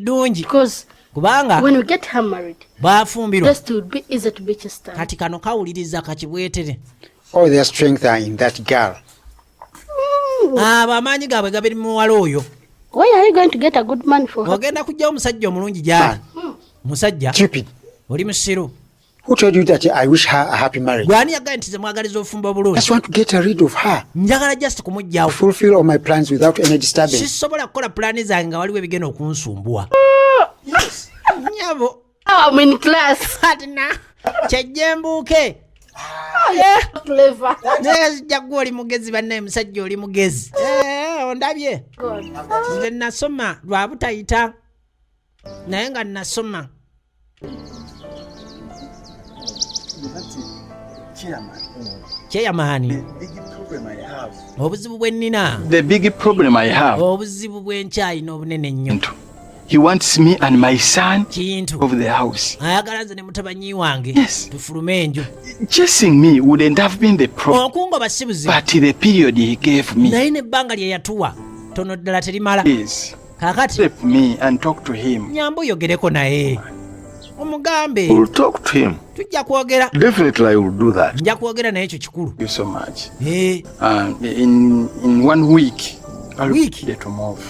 kubanga when we get her married, baafumbirwa would be easy to beat us down. Kati kano kawuliriza kakibwetere. All their strength are in that girl. Amaanyi gaabwe gabiri muwala oyo. Why are you going to get a good man for her? Ogenda kujjawo omusajja omulungi gyali. Musajja. Stupid. Oli musiru. Who told you that I wish her a happy marriage? Gwani yagala nti mwagaliza ofumba bulungi. I just want to get rid of her. Njagala just kumujjawo. Fulfill all my plans without any disturbance. Sisobola kukola plani zange nga waliwo ebigenda okunsumbuwa. Yes. Nyabo. I'm in class. Hatina. Chejembuke. Clever. Jagwa oli mugezi banne musajja oli mugezi. Ondabye. Nze nasoma lwa butayita. Naye nga nasoma. Chairman. Obuzibu bwe nnina. The big problem I have. Obuzibu bw'enchayi n'obunene nnyo. He wants me and my son of the house. Ayagala nze ne mutabanyi wange. Tufulume enju. Chasing me wouldn't have been the problem. Okungo basibuzi. But the period he gave me. Naye n'ebbanga lye yatuwa. Tono ddala terimala. Please. Kakati. Help me and talk to him. Nyambo yogereko naye. Omugambe. We'll talk to him. Tujja kwogera. Definitely I will do that. Nja kwogera naye ekyo kikulu. Thank you so much. In 1 week, I'll get to move.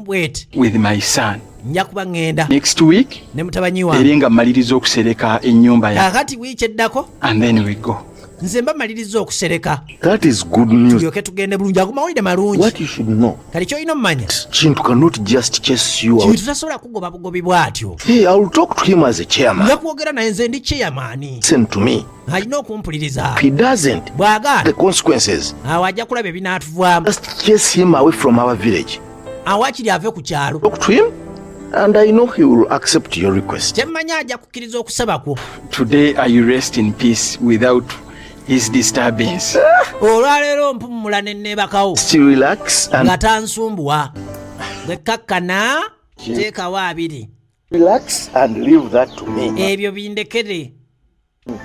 Wait. With my son. Nja kuba ngenda. Next week. Ne mutabanyi wange. Erenga maliriza okusereka ennyumba ya. Kakati wiiki eddako. And then we go. Nze mba maliriza okusereka. That is good news. Tulyoke tugende bulungi akumawulire malungi. What you should know. Kali ky'olina omumanya. Kintu cannot just chase you out. Kintu tasobola kugoba bugobi bw'atyo. Hey, I will talk to him as a chairman. Nja kwogera naye nze ndi chairman. Listen to me. Alina okumpuliriza. If he doesn't, the consequences. Awo ajja kulaba ebinaatuvaamu. Just chase him away from our village. Awakiri ave ku kyalo. Talk to him. And I know he will accept your request. Kyemmanya ajja kukkiriza okusaba kwo. Today I rest in peace without his disturbance. Olwaleero mpumula ne neebakawo. Still relax and nga tansumbuwa. Bwe kakkana teekawo abiri. Relax and leave that to me. Ebyo bindekere.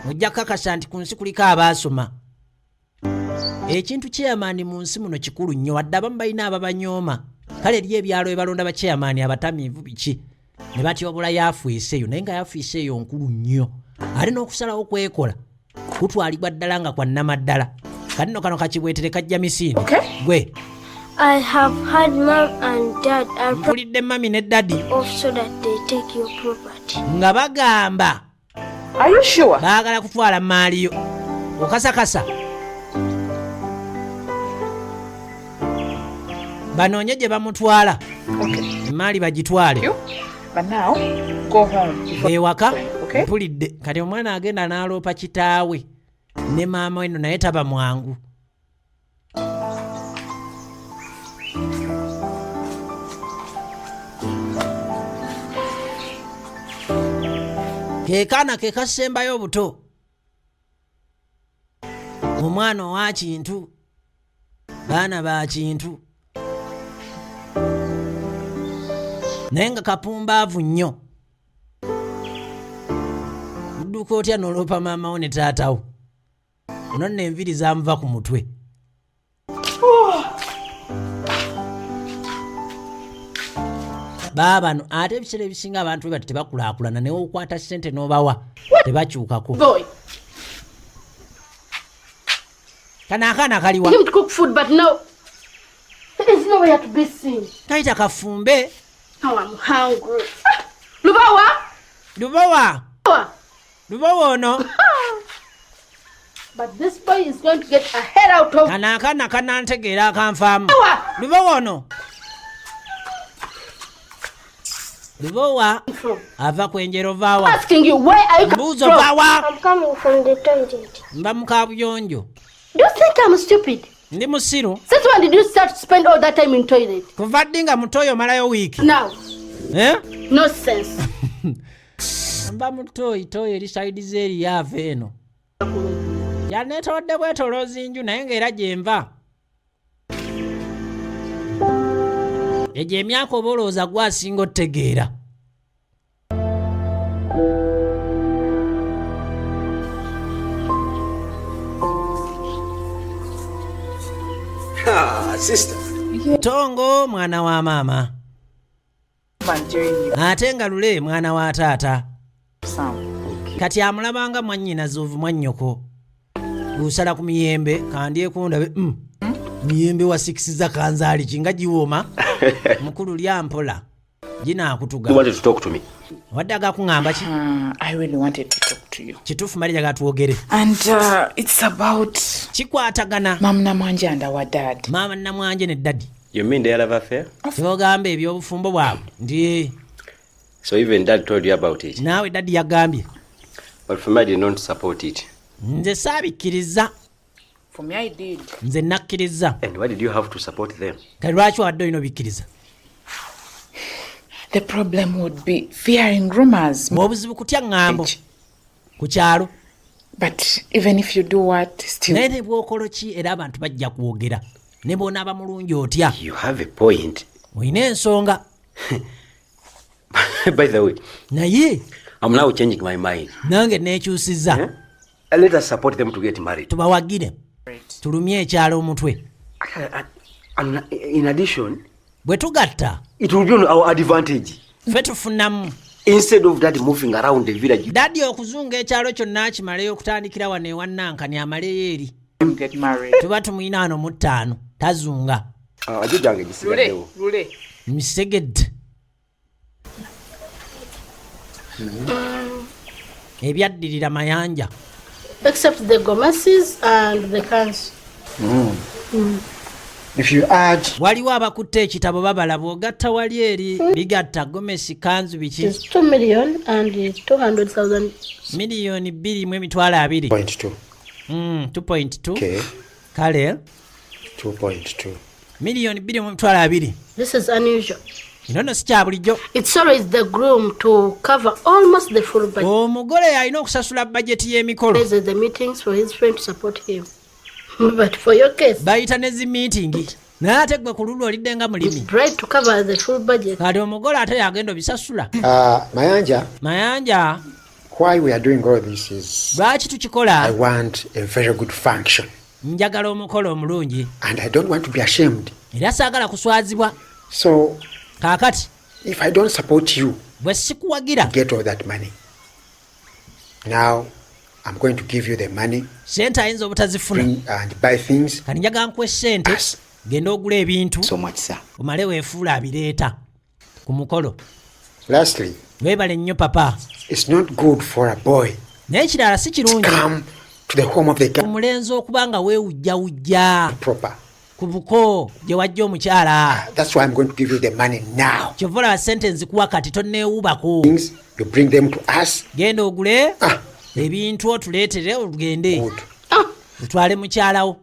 Ojja kakasa nti ku nsi kuliko abaasoma. Ekintu chairman mu nsi muno kikulu nnyo wadde abamu balina ababanyooma. Kale eri ebyalo ebalonda ba chairman abatamiivu biki. Ne batyobula yafuise eyo naye nga yafuise eyo nkulu nnyo. Alina okusalawo kwekola. Kutwalibwa ddala nga kwa nnamaddala. Kanno kano kakibwetere kajja misini. Gwe. I have had mom and dad mpulidde mami ne daddy off so that they take your property. Nga bagamba. Are you sure? Baagala kutwala maaliyo. Okasakasa. Banoonye gye bamutwala. Okay. Mali bagitwale. But now, go home. Ewaka. Okay. Mpulidde. Kati omwana agenda n'aloopa kitaawe. Ne maama weno naye taba mwangu. Kekana kekasembayo obuto. Omwana wa kintu. Baana ba kintu. Naye nga kapumbaavu nnyo. Dduka otya n'oloopa maama wo ne taatawo. Ono nno enviri zamuva ku mutwe. Baabano ate ebiseera ebisinga abantu bwe bati tebakulaakulana naye okwata ssente n'obawa tebakyukako. Kana akaana kaliwa. Him to cook food, but no. There is nowhere to be seen. Kaita kafumbe. Oh, I'm hungry. Lubawa? Lubawa? Lubawa no? But this boy is going to get a head out of... Kana akaana kanantegeera akanfaamu. Lubawa no? Lubawa ava kwenjero vawa. Asking you where are you coming from? I'm coming from the toilet. Mba mukabuyonjo. Do you think I'm stupid? Ndi musiru. Since when did you start to spend all that time in toilet? Kuva dinga mutoyo malayo wiki. Now. Eh? No sense. Mba mutoyi toyo eri side zeri yave eno. Yanetodde bwetolozi nju naye ng'era gyenva. Eje emyaka obolooza gwasinga otegeera. Sister. Tongo mwana wa maama. Ate nga Lule mwana wa taata. Kati amulabanga mwannyina zoovu mwannyoko. Gusala ku miyembe kandi ekundabe miyembe wa 6 za kanzaali kinga giwoma. Mukulu lya mpola. Jina kutuga. You wanted to talk to me. Wadaga kungamba ki? I really wanted to talk to you. Kitufu Marija gatuogere. And it's about kikwatagana. Mama Namwanje and our dad. Mama Namwanje ne daddy. You mean they love affair? Yogambe ebyobufumbo bwabwe. Ndi. So even dad told you about it. Nawe daddy yagambye. But for me I did not support it. Nze sabikkiriza. For me I did. Nze nakkiriza. And why did you have to support them? Kati lwaki wadde olina obikkiriza? The problem would be fearing rumors. Obuzibu kutya ngambo. Ku kyalo. But even if you do what, still. Naye ne bw'okola ki era abantu bajja kwogera. Ne bw'onaaba mulungi otya. You have a point. Oyina ensonga. By the way. Naye. I'm now changing my mind. Nange nekyusizza. Let us support them to get married. Tubawagire. Tulumye ekyalo omutwe. In addition, bwe tugatta, it will be on our advantage. Ffe tufunamu. Instead of that moving around the village. Daddy okuzunga ekyalo kyonna akimaleyo okutandikira wano ewannankani amaleyo eri. Get married. Tuba tumuyina ano mu 5 tazunga. Ajojange gisigaddewo. Lule. Misegedde. Ebyaddirira mayanja. Except the Gomeses and the Kans. If you add, waliwo abakutte ekitabo babala bw'ogatta wali eri bigatta Gomesi Kanzu biki? 2 million and 200,000. Miliyoni 2.2. 2.2. 2.2. Okay. Kale 2.2. Miliyoni 2.2. This is unusual. Inono si kya bulijjo. It's always the groom to cover almost the full budget. Omugole alina okusasula budget y'emikolo. These are the meetings for his friend to support him. But for your case, bayita nezi meeting. Naye ate gwe ku lulwo olidde nga mulimi. Bright to cover the full budget. Kati omugole ate yagenda obisasula. Mayanja. Why we are doing all this is lwaki tukikola? I want a very good function. Njagala omukolo omulungi. And I don't want to be ashamed. Era saagala kuswazibwa. So kaakati if I don't support you, bwe sikuwagira, get all that money. Now I'm going to give you the money. Sente ayinza obutazifuna. And buy things. Kati njagala nkuwe sente. Genda ogula ebintu. So much, sir. Omale weefuula abireeta ku mukolo. Lastly, weebale nnyo papa. It's not good for a boy. Naye ekirala si kirungi. Come to the home of the guy. Omulenzi okuba nga weewujjawujja. Proper. kubuko gye wajja omukyala. That's why I'm going to give you the money now. Kyovula sentence kuwa kati tonneewubako. You bring them to us. Genda ogule ebintu otuleetere olugende. Tutwale mukyalawo.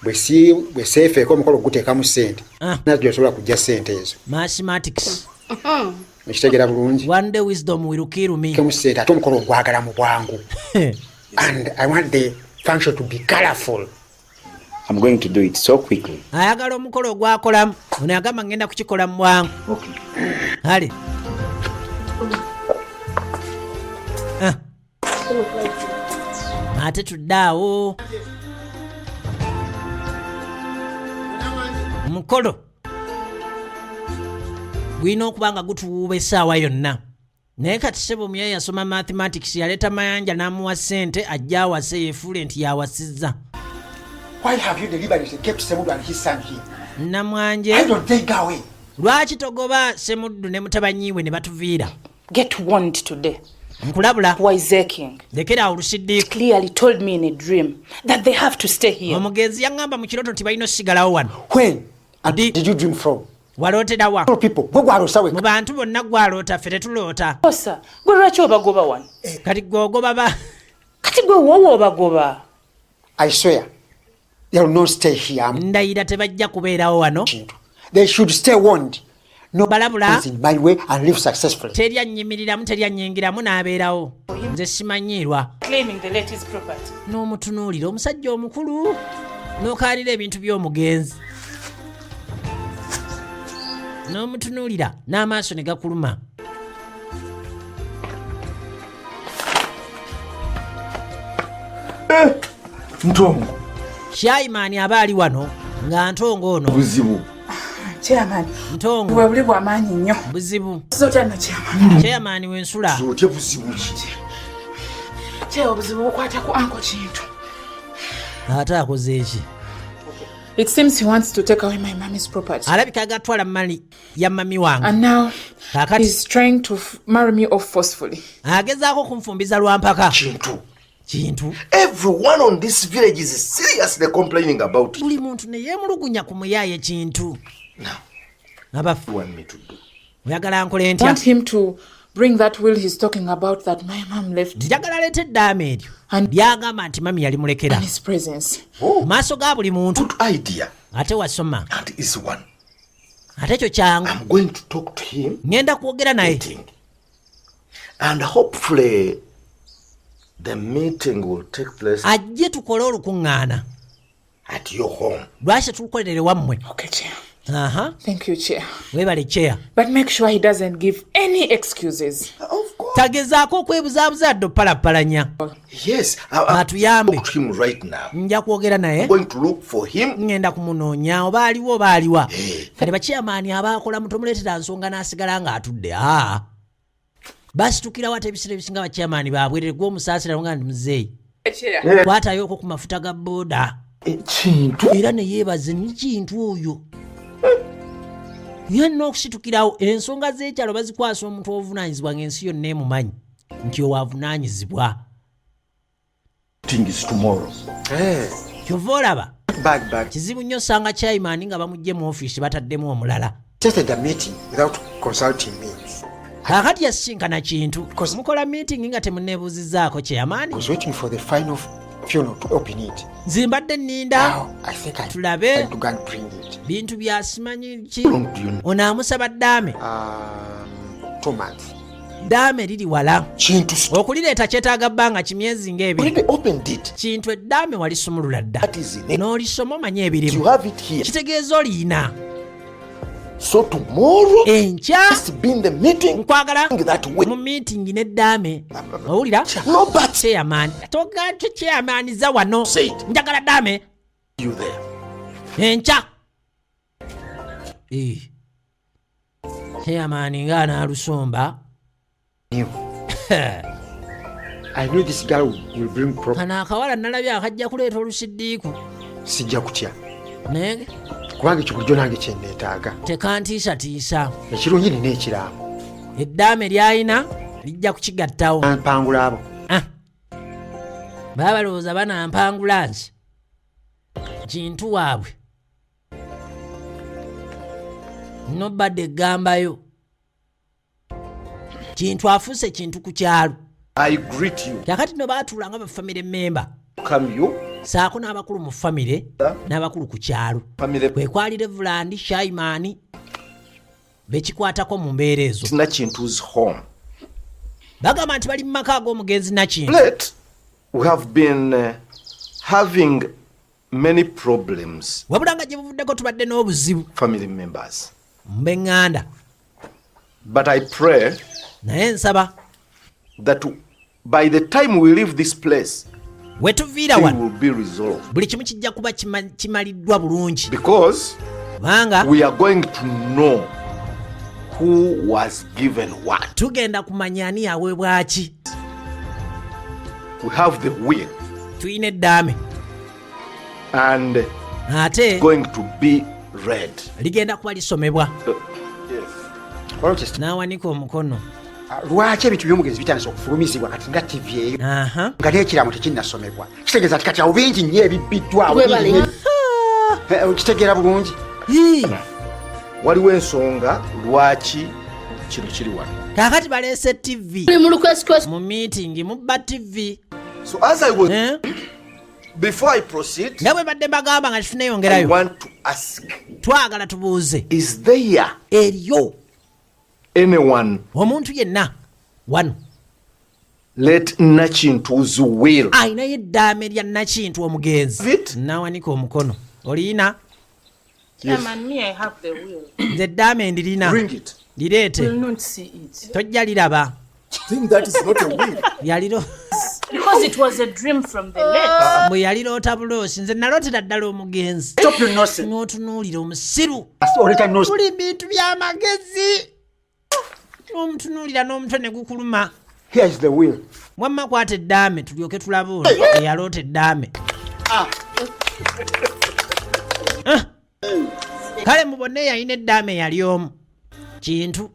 Bwe seefeeko omukolo guteekamu ssente. Najjo osobola kujja ssente ezo. Mathematics. Ekitegeera bulungi. One day wisdom will kill me. Kemu ssente ate omukolo ogwagala mu bwangu. And I want the function to be colorful. I'm going to do it so quickly. Ayagala omukolo gwakolamu. Ono yagamba ngenda kukikola mu bwangu. Okay. Hale. Ate tuddaawo. Omukolo gwina okuba nga gutuwuuba essaawa yonna. Naye kati ssebo muye yasoma mathematics yaleeta mayanja n'amuwa ssente ajja awase yeefuule nti yawasizza. Why have you deliberately kept Semuddu and his son here? Namwanje. Why don't they go away? Lwaki togoba Semuddu ne mutabanyi we ne batuviira? Get warned today. Nkulabula. Waiseking. Lekera olusiddiiko. Clearly told me in a dream that they have to stay here. Omugenzi yaŋŋamba mu kirooto nti balina osigalawo wano. When? Did you dream from? Walootera wa? People, gwe gwaloota we. Mu bantu bonna gwaloota ffe tetuloota. Osa, gwe lwaki obagoba wano? Kati gwe ogoba ba. Kati gwe wowe obagoba. I swear, they will not stay here. Ndayira tebajja kubeerawo wano. They should stay warned. No balabula. In my way and live successfully. Terya nnyimiriramu terya nnyingiramu n'abeerawo. Nze simanyiirwa. Claiming the latest property. N'omutunuulira omusajja omukulu. N'okaalira ebintu by'omugenzi. N'omutunuulira n'amaaso ne gakuluma. Ntongo. Shaimani aba ali wano nga ntongo ono. Buzibu. Chairman. Ntongo. Bwe buli bw'amaanyi nnyo. Buzibu. Zotya no chairman. Chairman w'ensula. Zotya buzibu ki? Chewa buzibu bukwata ku anko Kintu. Ate akoze eki? It seems he wants to take away my mommy's property. Alabika agatwala mali ya mami wange. And now he's trying to marry me off forcefully. Agezaako kunfumbiza lwampaka. Kintu. Everyone on this village is seriously complaining about it. Buli muntu ne yeemulugunya ku muyaye Kintu. Abafu. Want me to do? Oyagala nkole ntya? I want him to bring that will he's talking about that my mom left. Njagala leete eddaama eryo. Byagamba nti mami yali mulekera. In his presence. Maaso ga buli muntu. Good idea. Ate wasoma. That is one. Ate ekyo kyangu. I'm going to talk to him. Ngenda kwogera naye. And hopefully the meeting will take place. Ajje tukole olukuŋŋaana. At your home. Lwaki tukolere wammwe. Okay, Chair. Thank you, Chair. Webale Chair. But make sure he doesn't give any excuses. Of course. Tagezaako okwebuzaabuza dde opalapalanya. Yes, I'll talk to him right now. Nja kwogera naye. I'm going to look for him. Ngenda kumunoonya oba aliwo oba aliwa. Kati bakyamaani abaakola mutomuleetera nsonga n'asigala ng'atudde. Basitukira wate ebiseera ebisinga bakyamaani baabwerere gw'omusaasira nga ndi muzeeyi. Kwatayoko ku mafuta ga booda. Kintu. Era ne yeebaze ni Kintu oyo. Yenna okusitukirawo ensonga z'ekyalo bazikwasa omuntu obuvunaanyizibwa ng'ensi yonna emumanyi nti owavunaanyizibwa. Things tomorrow. Kyova olaba. Bag. Kizibu nnyo osanga Chairman nga bamugye mu ofiisi bataddemu omulala. Just a meeting without consulting me. Kakati yasisinkana Kintu. Mukola meeting nga temunneebuuzizzaako Chairman. I was waiting for the final funeral to open it. Zimbadde nninda. I think I tulabe. to go and bring it. Bintu byasimanyi ki? Onaamusaba ddaame. 2 months. Ddaame liri wala. Kintu. Okulireeta kyetaaga bbanga kimyezi ng'ebiri. We opened it. Kintu eddaame walisumulula dda. N'olisoma omanye ebirimu. You have it here. Kitegeeza oliyina. So tomorrow enkya must be in the meeting. Nkwagala mu meeting n'eddaame. Owulira? No but Chairman. Toga nti Chairman za wano. Njagala ddaame. You there. Enkya. Chairman nga n'alusomba. I knew this girl will bring problem. Kana akawala nalabye akajja kuleeta olusiddiiku. Sijja kutya. Naye kubanga ekyo nange kye neetaaga. Tekantiisatiisa. Ekirungi nina ekiraamo. Eddaame ly'ayina lijja kukigattawo. Mpangula abo. Baba balowooza banampangula nti Kintu waabwe. Nobody gambayo. Kintu afuse kintu ku kyalo. I greet you. Kakati no baatulanga ba family member. Come you. Saako n'abakulu mu family n'abakulu ku kyalo. Kwe kwali Reverend Shaimani. Bekikwatako mu mbeera ezo. Nakintu's home. Bagamba nti bali mu maka ag'omugenzi Nakintu. We have been having many problems. Wabulanga gye buvuddeko tubadde n'obuzibu. Family members. Mbenganda. But I pray naye nsaba that by the time we leave this place, wetuviira it wano will be resolved. Buli kimu kijja kuba kimaliddwa bulungi. Because Banga we are going to know who was given what. Tugenda kumanya ani aweebwa ki. We have the will. Tuyina eddaame. And ate going to be read. Ligenda kuba lisomebwa. Yes. N'awanika omukono. Lwaki ebintu by'omugenzi bitandise okufulumizibwa kati nga TV eyo nga n'ekiraamo tekinnasomebwa? Kitegeeza nti kati awo bingi nnyo ebibbiddwawo. Kitegeera bulungi. Waliwo ensonga lwaki kino kiri wano. Kaakati baleese TV mu meeting mubba TV. So as I was before I proceed, nga bwe badde bagamba nga tuneeyongerayo, I want to ask, twagala tubuuze, is there eriyo anyone omuntu yenna wano let Nakintu's will ayinayo eddaame lya Nakintu omugenzi? N'awanika omukono. Oliyina? Chairman, me, I have the will. Nze eddaame ndirina. Bring it. Lireete. Will not see it. Tojja liraba. Think that is not a will. Yaliro. Because it was a dream from the late. Bwe yaliroota buloosi. Nze nalootera ddala omugenzi. Stop your nonsense. N'otunuulira omusiru. Tuli Tuli bintu by'amagezi. N'omutunuulira n'omutwe ne gukuluma. Here is the will. Wamma kwata eddaame tulyoke tulabe ono eyaloota eddaame. Kale mubone yalina eddaame yali omu. Kintu.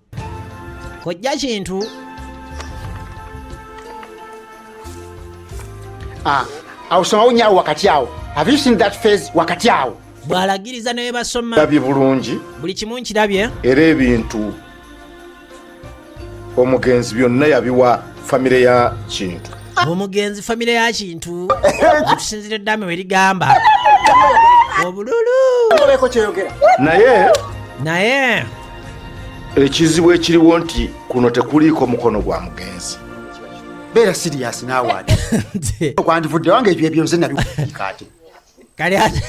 Kojja Kintu. Awusomawo nnyo wakati awo. Have you seen that phase wakati awo? Bw'alagiriza ne basoma. Labye bulungi. Buli kimu nkirabye. Era ebintu omugenzi byonna yabiwa famire ya Kintu. Omugenzi famire ya Kintu. Tusinzira eddaame we ligamba. Obululu. Naye ekizibu ekiriwo nti kuno tekuliiko mukono gwa mugenzi. Beera serious naawe ate. Okwandivudde wange ebyo nze nabiwandiika ate. Kale ate.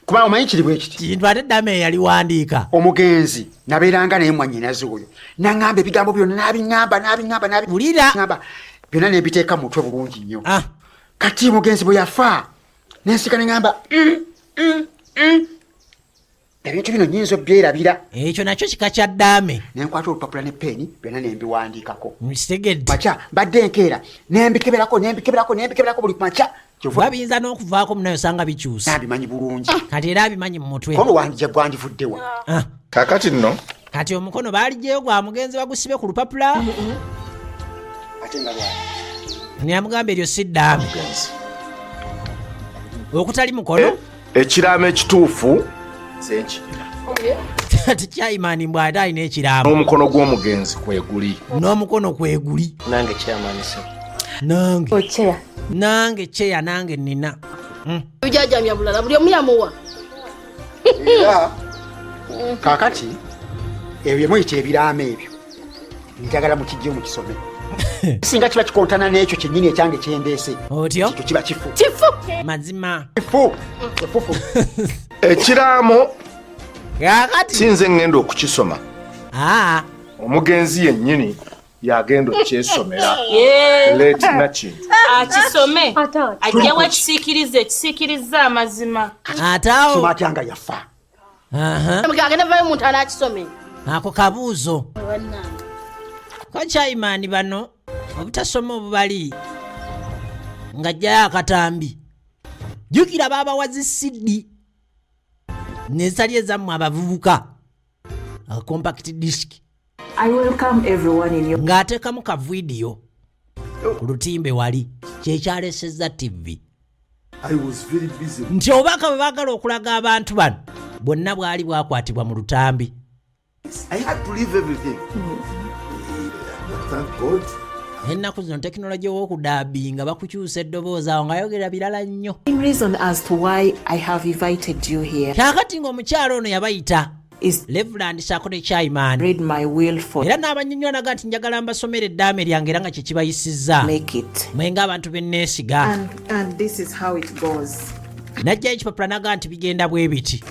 Kuba omanyi kiri bwe kiti. Kintu ate eddaame yaliwandiika. Omugenzi nabeeranga naye mwannyinaze oyo. Naŋŋamba ebigambo byonna n'abiŋŋamba. Wulira. Byonna ne mbiteeka mu mutwe bulungi nnyo. Kati mugenzi bwe yafa nensika ne ŋŋamba ebintu bino nnyinza obyerabira. Ekyo nakyo kika kya ddaame. Ne nkwata olupapula ne peeni byonna ne mbiwandiikako. Nkitegedde. Makya badde enkeera ne mbikeberako buli makya. Babiyinza n'okuvaako munayo sanga bikyusa. Nabimanyi bulungi. Kati era abimanyi mu mutwe. Kono wandije gwandivuddewa. Kakati nno. Kati omukono baaliggyeyo gwa mugenzi bagusibe ku lupapula. Ate nga lwaki? Niyamugamba eryo si ddaame. Okutali mukono. Ekiraamo ekituufu tekyayimanibwa ate alina ekiraamo. N'omukono gw'omugenzi kweguli. N'omukono kweguli. Nange kyamanisa. Nange kyeya nange nina. Bijajamya bulala buli omu yamuwa. Kaakati ebyo byemuyita ebiraamo ebyo njagala mukijje mukisome. Singa kiba kikontana n'ekyo kyennyini ekyange kyendeese. Otyo? Ekyo kiba kifu. Mazima. Kifu. Ekiraamo Kaakati sinze ngenda okukisoma. Omugenzi yennyini yagenda okyesomera. Leti Nakintu. Akisome. Ajjawo ekisiikiriza amazima. Ataawo. Soma atyanga yafa. Agenda vayo omuntu anaakisome. Ako kabuuzo. Ko Chaimani bano obutasoma obubali ng'ajjayo akatambi. Jjukira baabawazi CD n'ezitali ezammwe abavubuka. A compact disc. I welcome everyone in your... Ng'ateekamu ka vidiyo ku lutimbe wali kyekyalesezza TV. nti obubaka bwe baagala okulaga abantu bano bwonna bwali bwakwatibwa mu lutambi. Ennaku zino tekinologiya w'okudaabi nga bakukyusa eddoboozi awo ng'ayogera birala nnyo. Reason as to why I have invited you here. Kaakati ng'omukyalo ono yabayita Reverend Sakone Chaiman. Read my will for. Era n'abannyonnyolaga nti njagala mbasomera eddaame lyange era nga kye kibayisizza. Make it. Mwenga abantu benneesiga. And this is how it goes. Najja ekipapula naga nti bigenda bwe biti.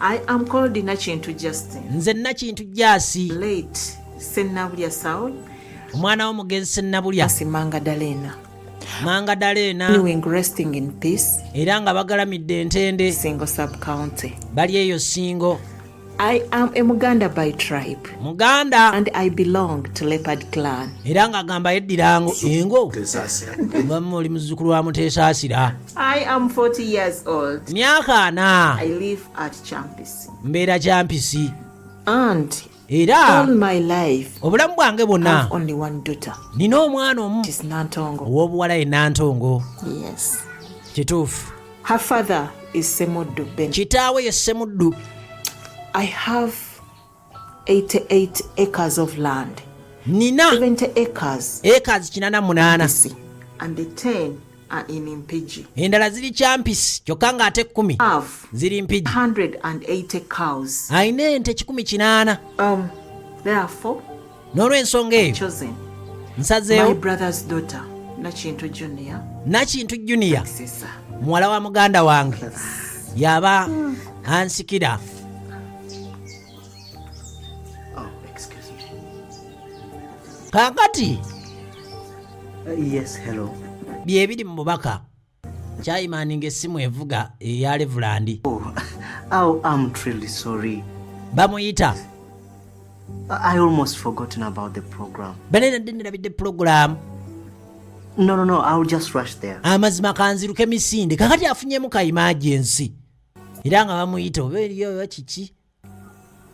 I am called Nakintu Justin. Nze Nakintu Jasi. Late Sennabulya Saul. Omwana w'omugenzi Sennabulya. Mangadalena. Mangadalena. Resting in peace. Era nga bagalamidde Ntende. Singo sub-county. Bali eyo Singo. I am a Muganda by tribe. Muganda. And I belong to Leopard clan. Era nga agamba yeddirango engo. Bamu oli muzzukulu wa Muteesaasira. I am 40 years old. Myaka 4. I live at Champisi. Mbeera Champisi. And era all my life obulamu bwange bwonna only one daughter. Nina omwana omu ow'obuwala ye Nantongo. Yes. Kituufu. Her father is Semuddu Ben. Kitaawe ye Semuddu. I have 88 acres of land. Nina 70 acres. Acres 88. And the 10 are in Impigi. Endala ziri Champisi kyokka ng'ate 10 ziri Impigi. 180 cows. Ayina ente 180. Therefore, n'olw'ensonga eyo chosen nsazeewo my brother's daughter Nakintu Junior. Nakintu Junior muwala wa muganda wange yaba ansikira. Kakati yes, hello. Byebiri mu bubaka Chaiman ng'essimu evuga eya Reverend. Oh, I'm truly sorry. Bamuyita. I almost forgotten about the program. Banena dinirabidde program. No, I'll just rush there. Amazima kanziruke misinde kakati afunyemu ka emergency. Era nga bamuyita oba eriyo kiki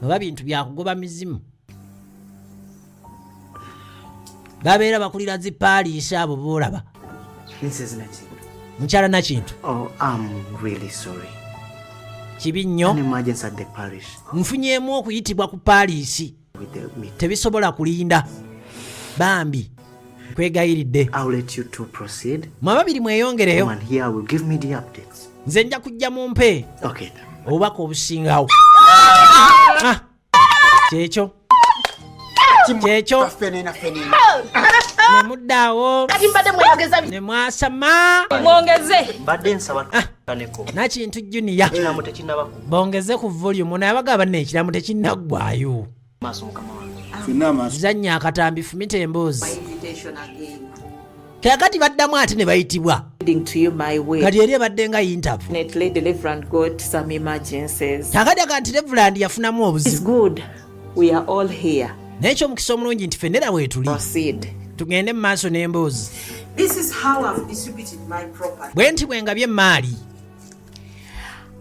oba bintu byakugoba mizimu. Babeera bakulira zipaalisha abo boolaba. Mrs. Nakintu. Mukyala Nakintu. Oh, I'm really sorry. Kibi nnyo. An emergency at the parish. Nfunyemu okuyitibwa ku paalisi. Tebisobola kulinda. Bambi. Nkwegayiridde. I'll let you two proceed. Mwababiri mweyongereyo. Someone here will give me the updates. Nze nja kujja mu mpe. Okay. Obubaka obusingawo. Kyekyo. Nemuddaawo. Ne mwasama. Mwongeze. Mbadde nsaba kaneko. Nakintu Junior. Ekiramu tekinnaba. Bongeze ku volume naye abagaba ne ekiramu tekinnaggwayo. Maaso mukama wange. Zanya akatambi fumita emboozi. Kakati baddamu ate ne bayitibwa. Kati eri ebadde nga interview. Kakati akanti Reverend yafunamu obuzibu. We are all here. N'ekyo mukisa omulungi nti ffennera weetuli. Tugende mu maaso n'emboozi. This is how I've distributed my property. Bwe nti bwe ngabye emmaali.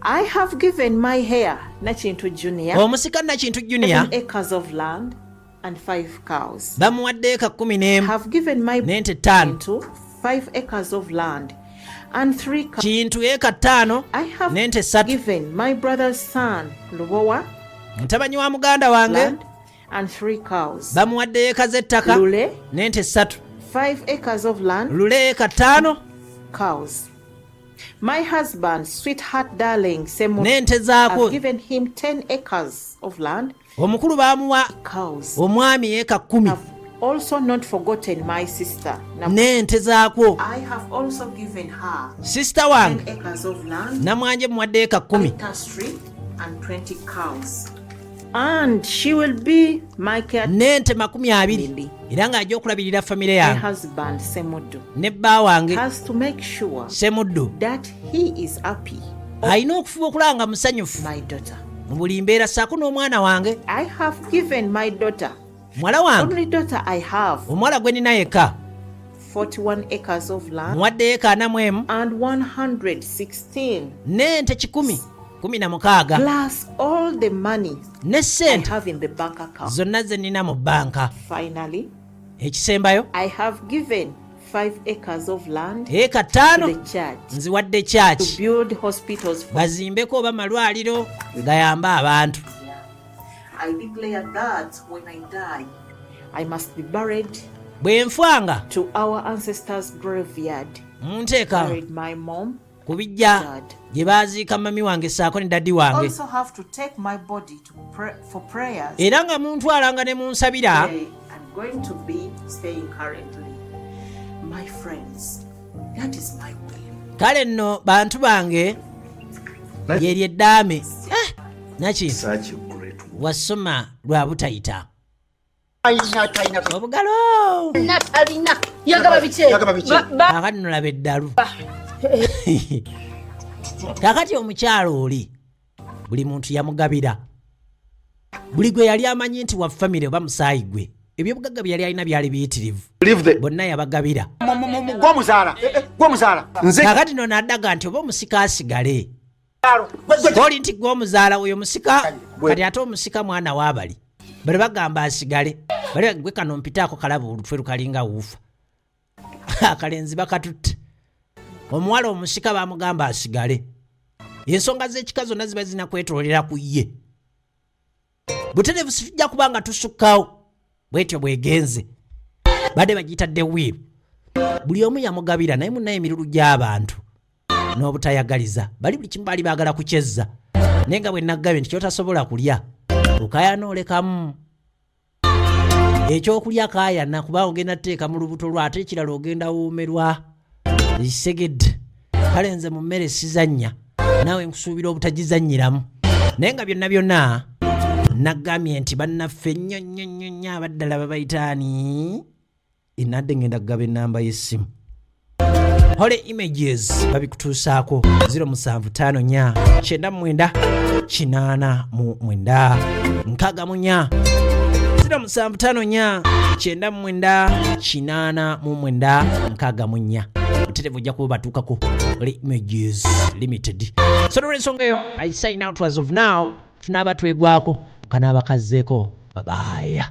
I have given my heir Nakintu Junior. Omusika Nakintu Junior. 7 acres of land and 5 cows. Bamuwadde eka 10 have given my n'ente 5. 5 acres of land and 3 cows. Kintu eka 5 n'ente 3. Given my brother's son Lubowa. Mutabanyi wa muganda wange. And 3 cows. Bamuwadde eka z'ettaka Lule n'ente 3. 5 acres of land. Lule eka 5 cows. My husband, sweetheart darling Semuddu, n'ente zaako. I've given him 10 acres of land. Omukulu baamuwa cows. Omwami eka 10. I've also not forgotten my sister. N'ente zaako. I have also given her sister wange 10 acres of land. Namwanje muwadde eka 10. And 20 cows. And she will be my caretaker. N'ente 20 era ng'ajja okulabirira famire yange. My husband Semuddu ne bba wange has to make sure Semuddu that he is happy. Alina okufuba okulanga musanyufu My daughter. mu buli mbeera saako n'omwana wange. I have given my daughter, muwala wange, only daughter I have, omuwala gwe nina yekka, 41 acres of land muwadde eka 40 and 116 n'ente 16 plus all the money ne I have in the bank account. zonna ze nina mu banka. Finally, ekisembayo I have given 5 acres of land eka to 5 the church nziwadde church to build hospitals for bazimbeko oba malwaliro gayamba abantu. I declare that when I die I must be buried bwe nfwanga to our ancestors' graveyard. Munteeka Buried my mom kubijja gye baaziika mami wange saako ne daddi wange. also have to take my body to for prayers. Era nga muntwalanga ne munsabira. I'm going to be staying currently. My friends, that is my will. Kale nno bantu bange lyeryo eddaame. Naki wasoma lwa butayita obugalo natalina yagaba biki kakati nolaba eddalu kakati omukyalo oli buli muntu yamugabira buli gwe yali amanyi nti wa famire oba musaayi gwe ebyobugagga bye yali alina byali biyitirivu bonna yabagabira kakati no naddaga nti oba omusika asigale oli nti gwe omuzaala oyo musika kati ate omusika mwana waabali bali bagamba asigale bali gwe kano mpitaako kalaba olutwe lukalinga wuufa akalenzi bakatutte omuwala omusika bamugamba asigale ensonga z'ekika zonna ziba zina kwetolera ku ye butereevu situjja kubanga tusukkawo bwetyo bwegenze badde bagiyitadde wiiru buli omu yamugabira naye munnaye emirulu gy'abantu n'obutayagaliza bali buli kimu baali baagala kukyezza naye nga bwe naggabe nti kyotasobola kulya okayanoolekamu ekyokulya kaayana kuba ogenda tteeka mu lubuto lwo ate ekirala ogenda woomerwa ekisegedde kale nze mu mmere sizannya naawe nkusuubira obutagizannyiramu naye nga byonna byonna naggambye nti bannaffe nnyo abaddala babayitaani enadde ngenda kugaba ennamba y'essimu Hole Images babikutuusaako 075 94 8 9 075 94 Utetevu ujja kuba batuukako Hole Images Limited. So n'olw'ensonga eyo I sign out as of now tunaaba twegwako kanaaba kazzeeko bye bye.